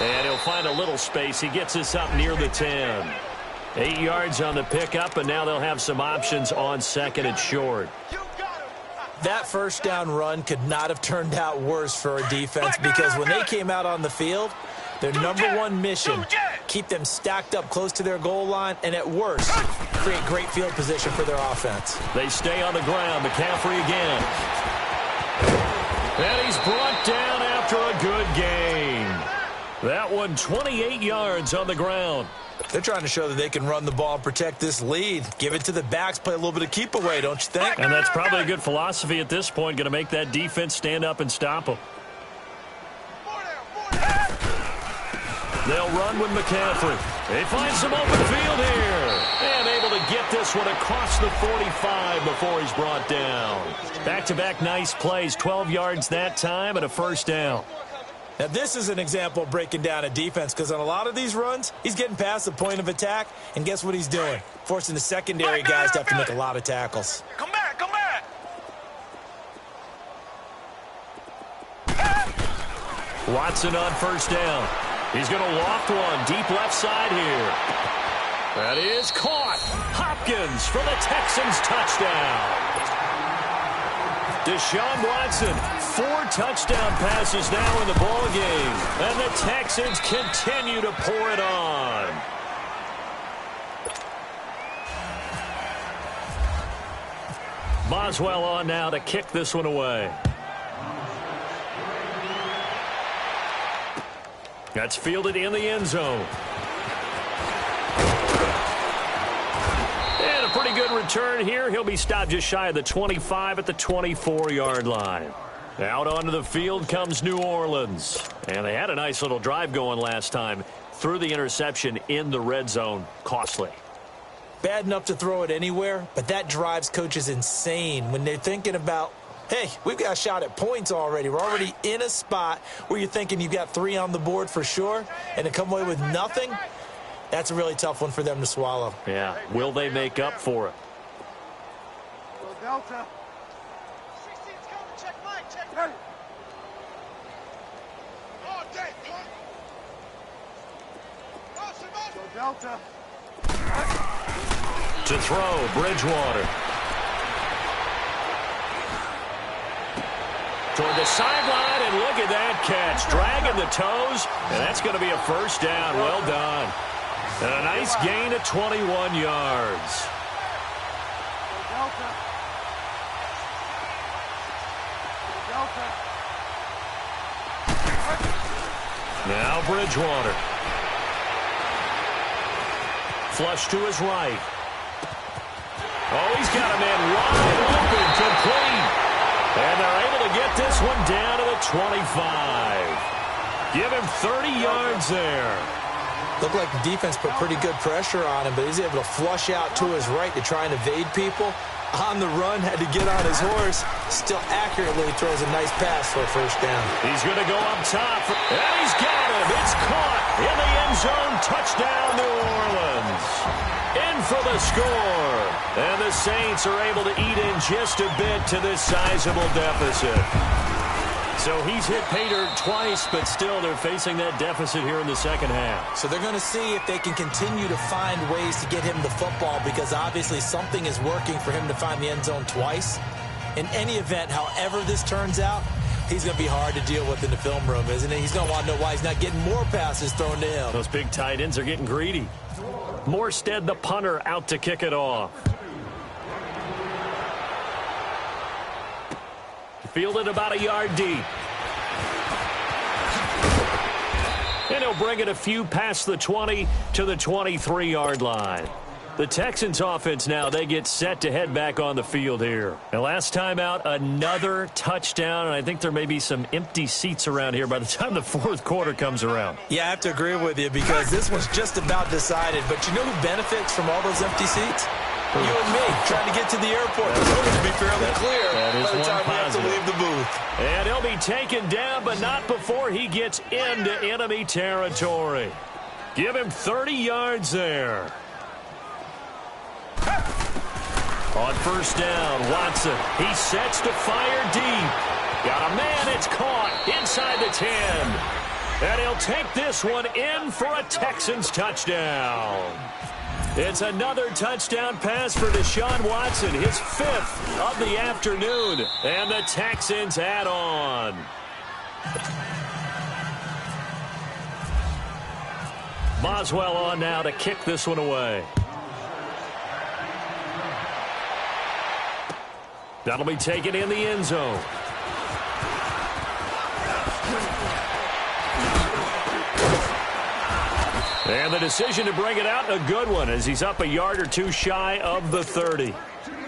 And he'll find a little space. He gets us up near the 10. 8 yards on the pickup, and now they'll have some options on 2nd and short. That first down run could not have turned out worse for a defense because when they came out on the field, their #1 mission, keep them stacked up close to their goal line, and at worst, create great field position for their offense. They stay on the ground. McCaffrey again. And he's brought down after a good gain. That one 28 yards on the ground. They're trying to show that they can run the ball and protect this lead. Give it to the backs, play a little bit of keep away, don't you think? And that's probably a good philosophy at this point, going to make that defense stand up and stop them. They'll run with McCaffrey. They find some open field here. And able to get this one across the 45 before he's brought down. Back-to-back nice plays, 12 yards that time and a 1st down. Now, this is an example of breaking down a defense because on a lot of these runs, he's getting past the point of attack, and guess what he's doing? Forcing the secondary guys to have to make a lot of tackles. Come back, come back. Watson on 1st down. He's going to loft one deep left side here. That is caught. Hopkins for the Texans touchdown. Deshaun Watson, 4 touchdown passes now in the ball game. And the Texans continue to pour it on. Boswell on now to kick this one away. That's fielded in the end zone. And a pretty good return here. He'll be stopped just shy of the 25 at the 24-yard line. Out onto the field comes New Orleans. And they had a nice little drive going last time. Threw the interception in the red zone. Costly. Bad enough to throw it anywhere, but that drives coaches insane when they're thinking about, hey, we've got a shot at points already. We're already in a spot where you're thinking you've got 3 on the board for sure, and to come away with nothing, that's a really tough one for them to swallow. Yeah. Will they make up for it? Delta. 16's coming. Check Mike. Check Mike. Oh, dang. Go Delta. To throw, Bridgewater. Toward the sideline, and look at that catch. Dragging the toes, and that's going to be a 1st down. Well done. And a nice gain of 21 yards. Now Bridgewater. Flush to his right. Oh, he's got a man wide open, complete. And they're able to get this one down to the 25. Give him 30 yards there. Looked like the defense put pretty good pressure on him, but he's able to flush out to his right to try and evade people. On the run, had to get on his horse. Still accurately throws a nice pass for a 1st down. He's going to go up top. And he's got him. It's caught in the end zone. Touchdown, New Orleans. In for the score. And the Saints are able to eat in just a bit to this sizable deficit. So he's hit pay dirt twice, but still they're facing that deficit here in the 2nd half. So they're going to see if they can continue to find ways to get him the football because obviously something is working for him to find the end zone twice. In any event, however this turns out, he's going to be hard to deal with in the film room, isn't he? He's going to want to know why he's not getting more passes thrown to him. Those big tight ends are getting greedy. Morstead, the punter, out to kick it off. Fielded about a yard deep. And he'll bring it a few past the 20 to the 23-yard line. The Texans offense now, they get set to head back on the field here. And last time out, another touchdown, and I think there may be some empty seats around here by the time the fourth quarter comes around. Yeah, I have to agree with you because this one's just about decided. But you know who benefits from all those empty seats? You and me, trying to get to the airport. It's going to be fairly clear by the time we have to leave the booth. And he'll be taken down, but not before he gets into enemy territory. Give him 30 yards there. On first down, Watson. He sets to fire deep. Got a man, it's caught inside the 10. And he'll take this one in for a Texans touchdown. It's another touchdown pass for Deshaun Watson, his 5th of the afternoon. And the Texans add on. Boswell on now to kick this one away. That'll be taken in the end zone. And the decision to bring it out, a good one, as he's up a yard or two shy of the 30.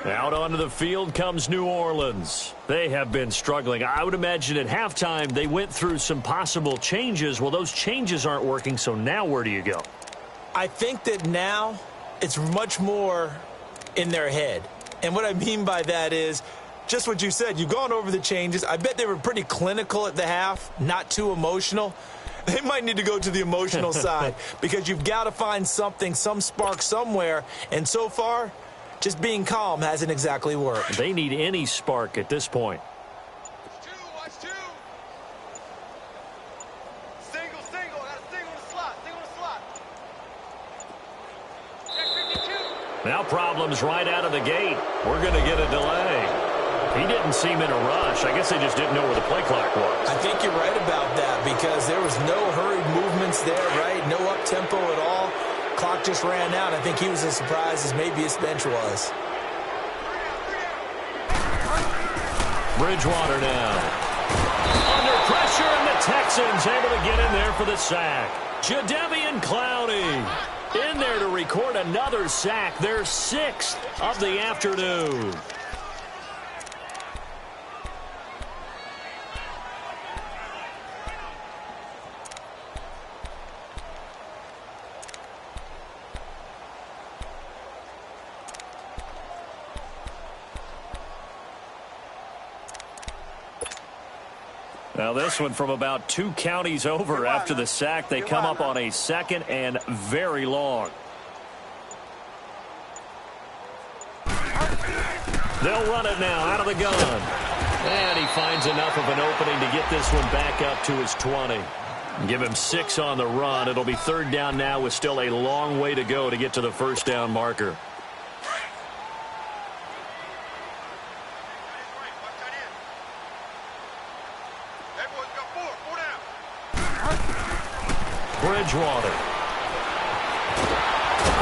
Out onto the field comes New Orleans. They have been struggling. I would imagine at halftime they went through some possible changes. Well, those changes aren't working, so now where do you go? I think that now it's much more in their head. And what I mean by that is just what you said. You've gone over the changes. I bet they were pretty clinical at the half, not too emotional. They might need to go to the emotional side because you've got to find something, some spark somewhere. And so far, just being calm hasn't exactly worked. They need any spark at this point. Watch two. Single. Got a single in the slot. Check 52. Now problems right out of the gate. We're going to get a delay. He didn't seem in a rush. I guess they just didn't know where the play clock was. I think you're right about that because there was no hurried movements there, right? No up-tempo at all. Clock just ran out. I think he was as surprised as maybe his bench was. Bridgewater now. Under pressure, and the Texans able to get in there for the sack. Jadeveon Clowney in there to record another sack. Their 6th of the afternoon. Now this one from about 2 counties over after the sack. They come up on a 2nd and very long. They'll run it now out of the gun. And he finds enough of an opening to get this one back up to his 20. Give him 6 on the run. It'll be 3rd down now with still a long way to go to get to the first down marker. Bridgewater.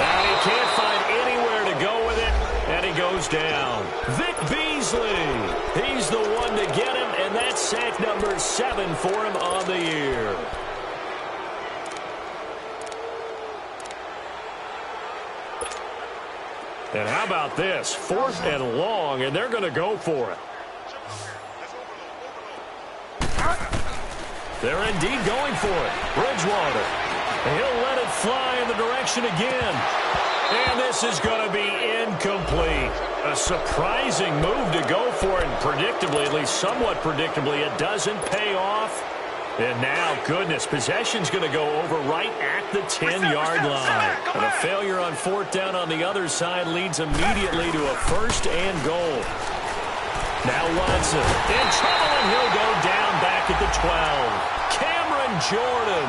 And he can't find anywhere to go with it, and he goes down. Vic Beasley. He's the one to get him, and that's sack number 7 for him on the year. And how about this? 4th and long, and they're going to go for it. They're indeed going for it. Bridgewater. He'll let it fly in the direction again. And this is going to be incomplete. A surprising move to go for it. And predictably, at least somewhat predictably, it doesn't pay off. And now, goodness, possession's going to go over right at the 10-yard line. And a failure on 4th down on the other side leads immediately to a 1st and goal. Now Watson in trouble, and he'll go down back at the 12. Cameron Jordan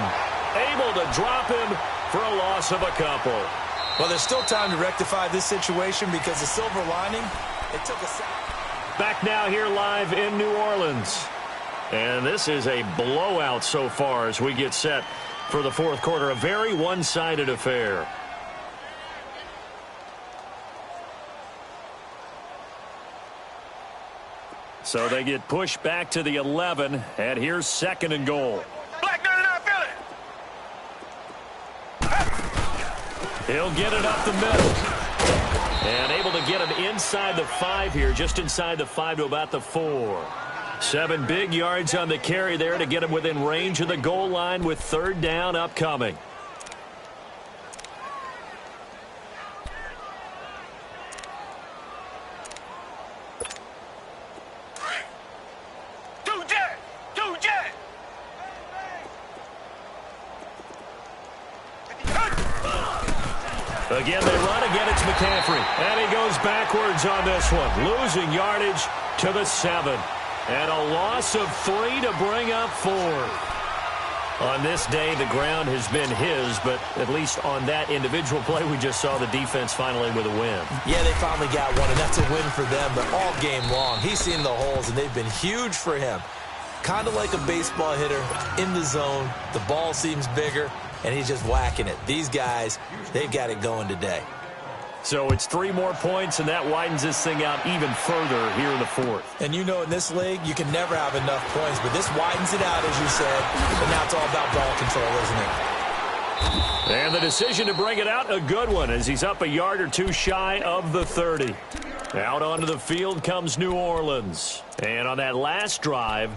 able to drop him for a loss of a couple. Well, there's still time to rectify this situation because the silver lining, it took a second. Back now here live in New Orleans. And this is a blowout so far as we get set for the fourth quarter. A very one-sided affair. So they get pushed back to the 11, and here's 2nd and goal. Black 99 Philly. He'll get it up the middle. And able to get him inside the 5 here, just inside the 5 to about the 4. 7 big yards on the carry there to get him within range of the goal line with 3rd down upcoming. Again, they run. Again, it's McCaffrey. And he goes backwards on this one, losing yardage to the 7. And a loss of 3 to bring up 4. On this day, the ground has been his, but at least on that individual play, we just saw the defense finally with a win. Yeah, they finally got one, and that's a win for them, but all game long, he's seen the holes, and they've been huge for him. Kind of like a baseball hitter in the zone. The ball seems bigger, and he's just whacking it. These guys, they've got it going today. So it's 3 more points, and that widens this thing out even further here in the 4th. And you know in this league, you can never have enough points, but this widens it out, as you said, and now it's all about ball control, isn't it? And the decision to bring it out, a good one, as he's up a yard or 2 shy of the 30. Out onto the field comes New Orleans. And on that last drive,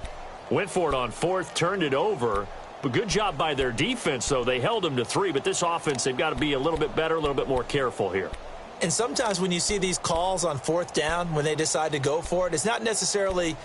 went for it on 4th, turned it over. But good job by their defense, though. They held them to 3, but this offense, they've got to be a little bit better, a little bit more careful here. And sometimes when you see these calls on 4th down, when they decide to go for it, it's not necessarily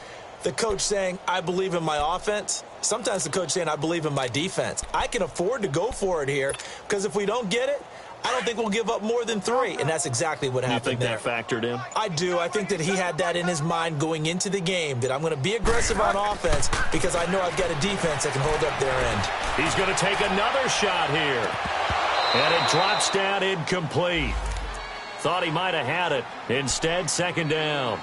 the coach saying, I believe in my offense. Sometimes the coach saying, I believe in my defense. I can afford to go for it here because if we don't get it, I don't think we'll give up more than 3. And that's exactly what happened there. You think that factored in? I do. I think that he had that in his mind going into the game, that I'm going to be aggressive on offense because I know I've got a defense that can hold up their end. He's going to take another shot here. And it drops down incomplete. Thought he might have had it. Instead, 2nd down.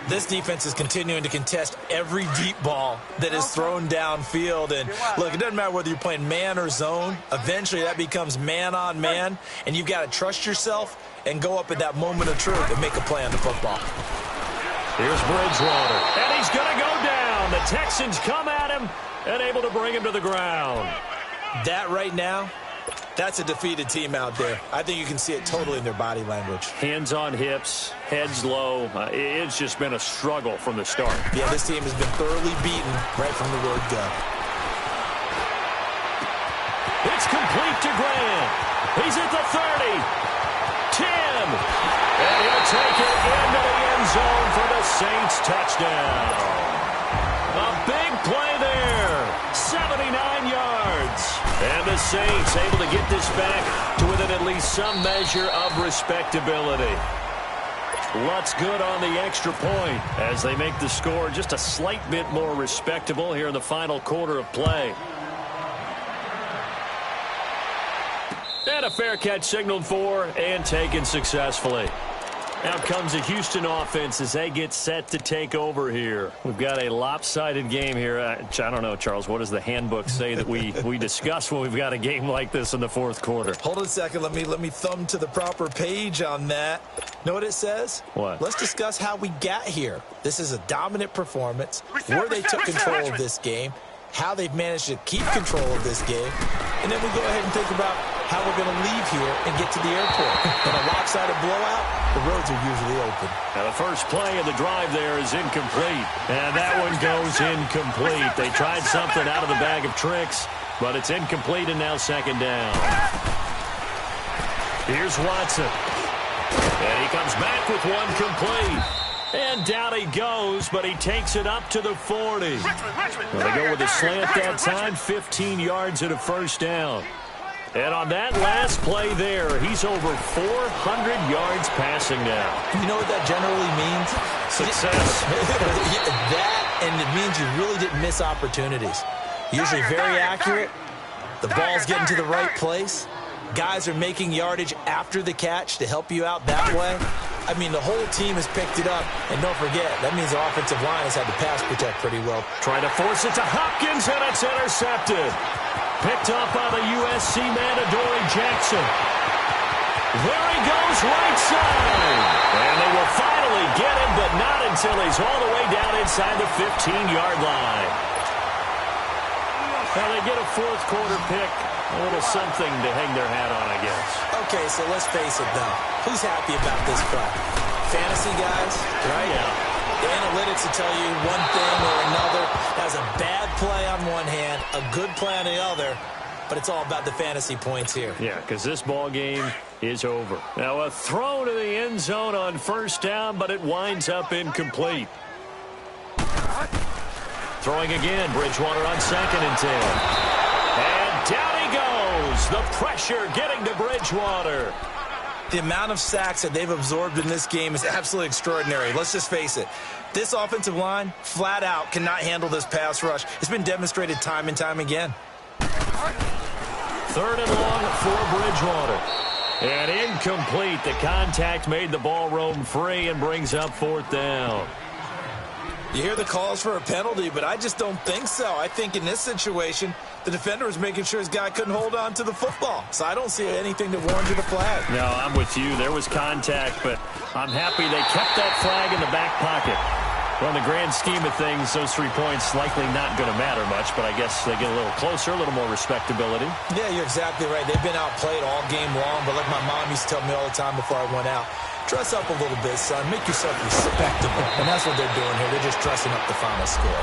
This defense is continuing to contest every deep ball that is thrown downfield. And, look, it doesn't matter whether you're playing man or zone. Eventually, that becomes man-on-man, and you've got to trust yourself and go up at that moment of truth and make a play on the football. Here's Bridgewater, and he's going to go down. The Texans come at him and able to bring him to the ground. That right now, that's a defeated team out there. I think you can see it totally in their body language. Hands on hips, heads low. It's just been a struggle from the start. Yeah, this team has been thoroughly beaten right from the word go. It's complete to Grant. He's at the 30. 10. And he'll take it into the end zone for the Saints touchdown. A big play there. 79 yards. And the Saints able to get this back to within at least some measure of respectability. Lutz good on the extra point as they make the score just a slight bit more respectable here in the final quarter of play. And a fair catch signaled for and taken successfully. Out comes the Houston offense as they get set to take over here. We've got a lopsided game here. I don't know, Charles, what does the handbook say that we discuss when we've got a game like this in the 4th quarter? Hold on a second. Let me thumb to the proper page on that. Know what it says? What? Let's discuss how we got here. This is a dominant performance, where they took control of this game, how they've managed to keep control of this game, and then we go ahead and think about how we're going to leave here and get to the airport. In a lopsided blowout, the roads are usually open. Now the first play of the drive there is incomplete. And that one goes incomplete. They tried something out of the bag of tricks, but it's incomplete and now 2nd down. Here's Watson. And he comes back with one complete. And down he goes, but he takes it up to the 40. Well, they go with a slant that time, 15 yards and a 1st down. And on that last play there, he's over 400 yards passing now. You know what that generally means? Success. That, and it means you really didn't miss opportunities. Usually very accurate. The ball's getting to the right place. Guys are making yardage after the catch to help you out that way. I mean, the whole team has picked it up. And don't forget, that means the offensive line has had to pass protect pretty well. Trying to force it to Hopkins, and it's intercepted. Picked up by the USC man, Adoree Jackson. There he goes, right side. And they will finally get him, but not until he's all the way down inside the 15-yard line. Well, they get a fourth quarter pick. A little something to hang their hat on, I guess. Okay, so let's face it, though. Who's happy about this play? Fantasy guys, right? Yeah. The analytics will tell you one thing or another. That's a bad play on one hand, a good play on the other, but it's all about the fantasy points here. Yeah, because this ball game is over. Now a throw to the end zone on first down, but it winds up incomplete. Throwing again, Bridgewater on 2nd and 10. And down he goes. The pressure getting to Bridgewater. The amount of sacks that they've absorbed in this game is absolutely extraordinary. Let's just face it. This offensive line, flat out, cannot handle this pass rush. It's been demonstrated time and time again. 3rd and long for Bridgewater. And incomplete. The contact made the ball roam free and brings up 4th down. You hear the calls for a penalty, but I just don't think so. I think in this situation, the defender was making sure his guy couldn't hold on to the football. So I don't see anything that warranted a flag. No, I'm with you. There was contact, but I'm happy they kept that flag in the back pocket. Well, in the grand scheme of things, those 3 points likely not going to matter much, but I guess they get a little closer, a little more respectability. Yeah, you're exactly right. They've been outplayed all game long, but like my mom used to tell me all the time before I went out, dress up a little bit, son. Make yourself respectable. And that's what they're doing here. They're just dressing up the final score.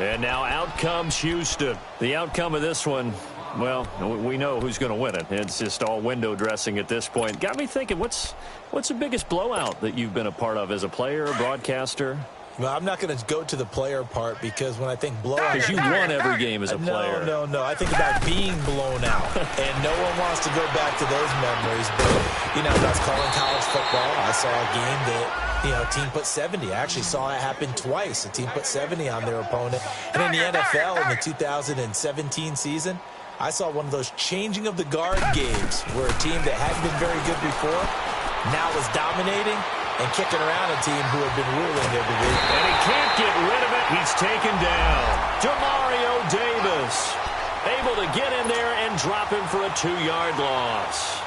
And now out comes Houston. The outcome of this one, well, we know who's going to win it. It's just all window dressing at this point. Got me thinking, what's the biggest blowout that you've been a part of as a player, a broadcaster? Well, I'm not going to go to the player part because when I think blowout... Because you won every game as a player. No. I think about being blown out. And no one wants to go back to those memories. But, you know, when I was calling college football, I saw a game that, you know, a team put 70. I actually saw it happen twice. A team put 70 on their opponent. And in the NFL in the 2017 season, I saw one of those changing of the guard games where a team that hadn't been very good before now was dominating and kicking around a team who had been ruling their division. And he can't get rid of it. He's taken down. Demario Davis able to get in there and drop him for a 2-yard loss.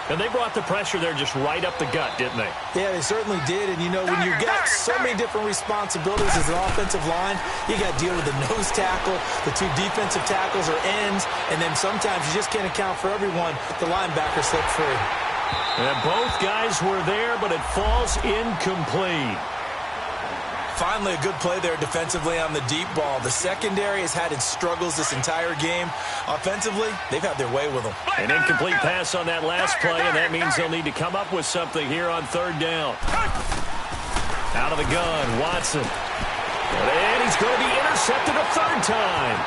And they brought the pressure there just right up the gut, didn't they? Yeah, they certainly did. And, you know, when you got so many different responsibilities as an offensive line, you got to deal with the nose tackle, the 2 defensive tackles or ends, and then sometimes you just can't account for everyone. The linebacker slipped free. And both guys were there, but it falls incomplete. Finally, a good play there defensively on the deep ball. The secondary has had its struggles this entire game. Offensively, they've had their way with them. An incomplete pass on that last play, and that means they'll need to come up with something here on 3rd down. Out of the gun, Watson. And he's going to be intercepted a 3rd time.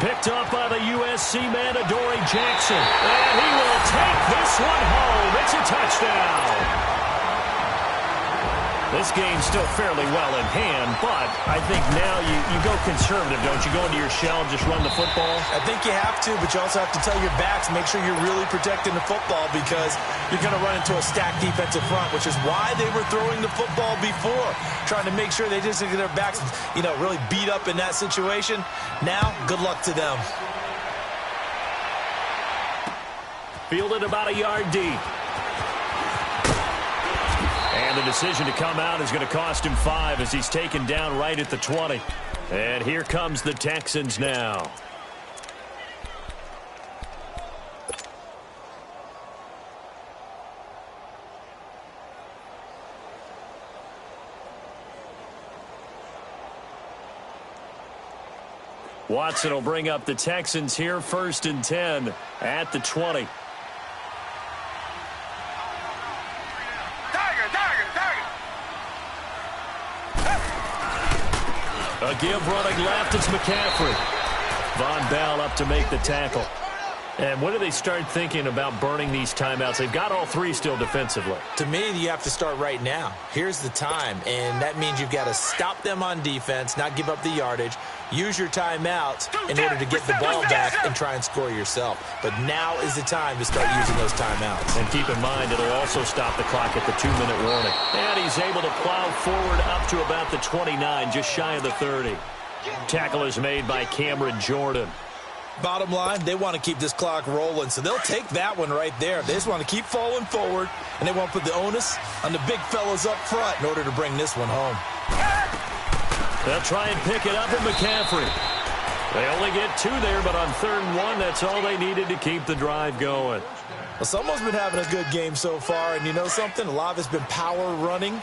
Picked off by the USC man, Adoree Jackson. And he will take this one home. It's a touchdown. This game's still fairly well in hand, but I think now you go conservative, don't you? Go into your shell and just run the football? I think you have to, but you also have to tell your backs, make sure you're really protecting the football because you're going to run into a stacked defensive front, which is why they were throwing the football before, trying to make sure they just get their backs, you know, really beat up in that situation. Now, good luck to them. Fielded about a yard deep. And the decision to come out is going to cost him 5 as he's taken down right at the 20. And here comes the Texans now. Watson will bring up the Texans here, 1st and 10 at the 20. A give running left, it's McCaffrey. Von Bell up to make the tackle. And when do they start thinking about burning these timeouts? They've got all 3 still defensively. To me, you have to start right now. Here's the time, and that means you've got to stop them on defense, not give up the yardage, use your timeouts in order to get the ball back and try and score yourself. But now is the time to start using those timeouts. And keep in mind, it'll also stop the clock at the 2-minute warning. And he's able to plow forward up to about the 29, just shy of the 30. Tackle is made by Cameron Jordan. Bottom line, they want to keep this clock rolling, so they'll take that one right there. They just want to keep falling forward, and they want to put the onus on the big fellas up front in order to bring this one home. They'll try and pick it up with McCaffrey. They only get 2 there, but on 3rd and 1, that's all they needed to keep the drive going. Well, someone's been having a good game so far, and you know something? A lot of it's been power running.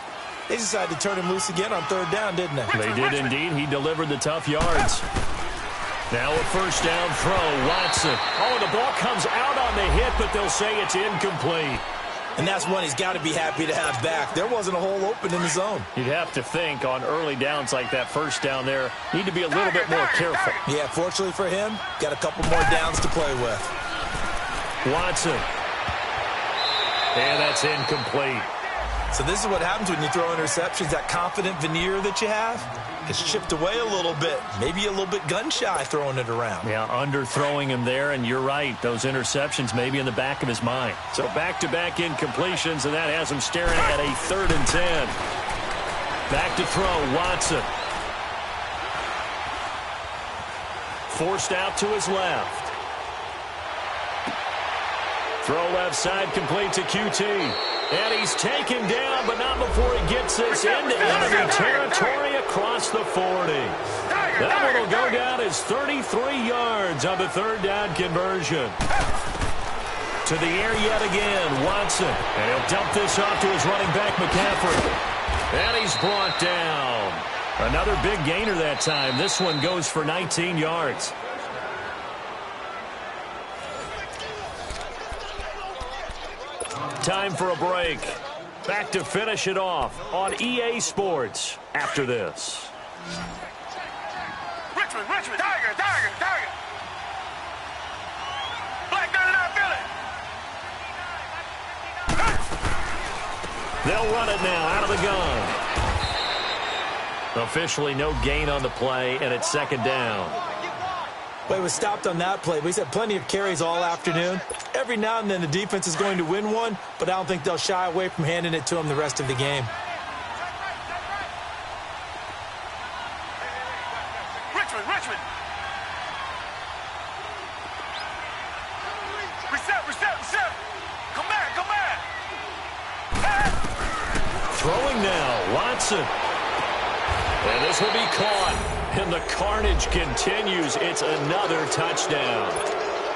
They decided to turn him loose again on 3rd down, didn't they? They did indeed. He delivered the tough yards. Now a 1st down throw, Watson. Oh, the ball comes out on the hit, but they'll say it's incomplete. And that's one he's got to be happy to have back. There wasn't a hole open in the zone. You'd have to think on early downs like that 1st down there, need to be a little bit more careful. Yeah, fortunately for him, got a couple more downs to play with. Watson. And that's incomplete. So this is what happens when you throw interceptions. That confident veneer that you have gets chipped away a little bit. Maybe a little bit gun-shy throwing it around. Yeah, underthrowing him there, and you're right. Those interceptions may be in the back of his mind. So back-to-back incompletions, and that has him staring at a 3rd and 10. Back to throw, Watson. Forced out to his left. Throw left side, complete to QT. And he's taken down, but not before he gets this into enemy territory across the 40. That one will go down as 33 yards on the 3rd down conversion. To the air yet again, Watson. And he'll dump this off to his running back, McCaffrey. And he's brought down. Another big gainer that time. This one goes for 19 yards. Time for a break. Back to finish it off on EA Sports after this. Richmond, Tiger. Black 99 Philly. They'll run it now out of the gun. Officially no gain on the play, and it's 2nd down. Well, he was stopped on that play, but he's had plenty of carries all afternoon. Every now and then the defense is going to win one, but I don't think they'll shy away from handing it to him the rest of the game. Richmond. Reset. Come back. Throwing now, Watson. And this will be caught. And the carnage continues. It's another touchdown.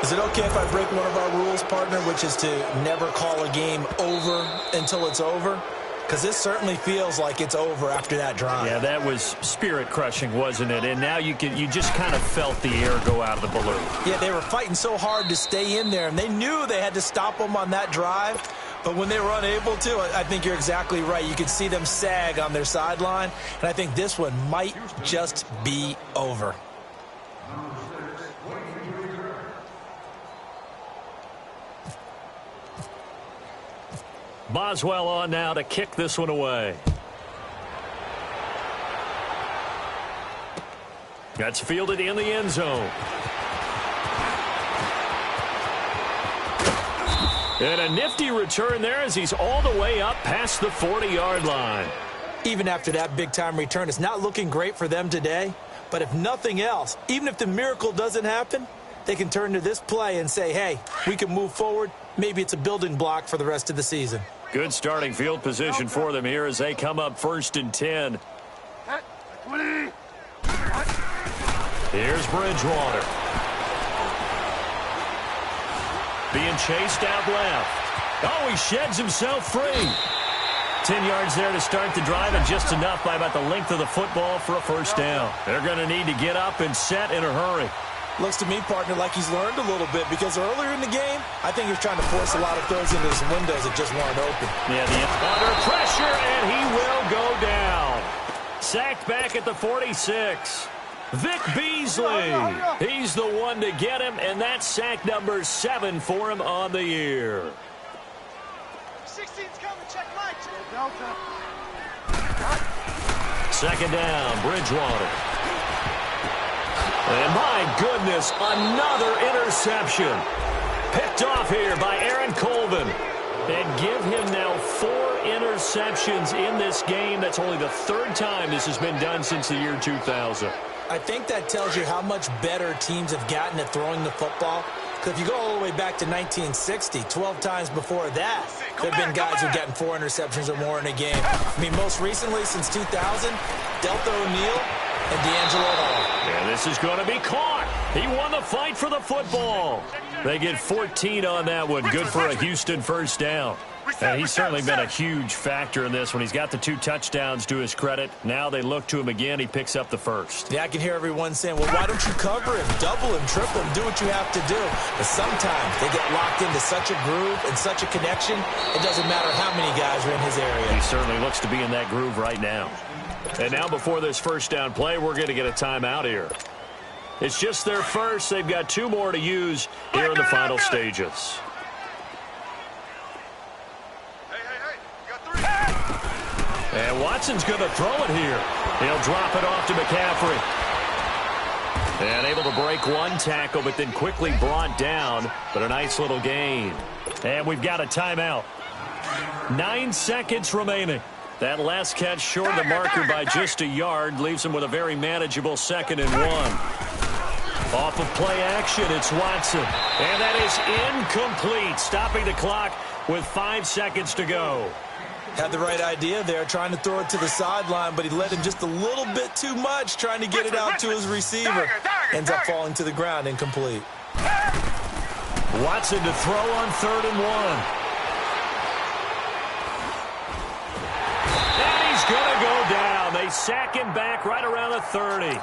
Is it okay if I break one of our rules, partner, which is to never call a game over until it's over? Because this certainly feels like it's over after that drive. Yeah, that was spirit-crushing, wasn't it? And now you just kind of felt the air go out of the balloon. Yeah, they were fighting so hard to stay in there, and they knew they had to stop them on that drive. But when they were unable to, I think you're exactly right. You could see them sag on their sideline, and I think this one might just be over. Boswell on now to kick this one away. That's fielded in the end zone. And a nifty return there as he's all the way up past the 40-yard line. Even after that big-time return, it's not looking great for them today. But if nothing else, even if the miracle doesn't happen, they can turn to this play and say, hey, we can move forward. Maybe it's a building block for the rest of the season. Good starting field position for them here as they come up 1st and 10. Here's Bridgewater. Being chased out left. Oh, he sheds himself free. 10 yards there to start the drive, and just enough by about the length of the football for a 1st down. They're going to need to get up and set in a hurry. Looks to me, partner, like he's learned a little bit, because earlier in the game, I think he was trying to force a lot of throws into some windows that just weren't open. Yeah, under pressure, and he will go down. Sacked back at the 46. Vic Beasley. He's the one to get him, and that's sack number 7 for him on the year. 16's coming, check Mike. Delta. 2nd down, Bridgewater. And my goodness, another interception. Picked off here by Aaron Colvin. And give him now 4 interceptions in this game. That's only the 3rd time this has been done since the year 2000. I think that tells you how much better teams have gotten at throwing the football. Because if you go all the way back to 1960, 12 times before that, there have been guys who've gotten 4 interceptions or more in a game. I mean, most recently, since 2000, Delta O'Neal and D'Angelo Hall. And this is going to be caught. He won the fight for the football. They get 14 on that one. Good for a Houston first down. And he's certainly been a huge factor in this one. He's got the 2 touchdowns to his credit. Now they look to him again. He picks up the first. Yeah, I can hear everyone saying, well, why don't you cover him, double him, triple him, do what you have to do. But sometimes they get locked into such a groove and such a connection, it doesn't matter how many guys are in his area. He certainly looks to be in that groove right now. And now before this first down play, we're going to get a timeout here. It's just their first. They've got 2 more to use here in the final stages. And Watson's going to throw it here. He'll drop it off to McCaffrey. And able to break 1 tackle, but then quickly brought down. But a nice little gain. And we've got a timeout. 9 seconds remaining. That last catch short of the marker by just a yard leaves him with a very manageable 2nd and 1. Off of play action, it's Watson. And that is incomplete, stopping the clock with 5 seconds to go. Had the right idea there, trying to throw it to the sideline, but he let him just a little bit too much, trying to get it out to his receiver. Ends up falling to the ground, incomplete. Watson to throw on 3rd and 1. And he's going to go down. They sack him back right around the 30.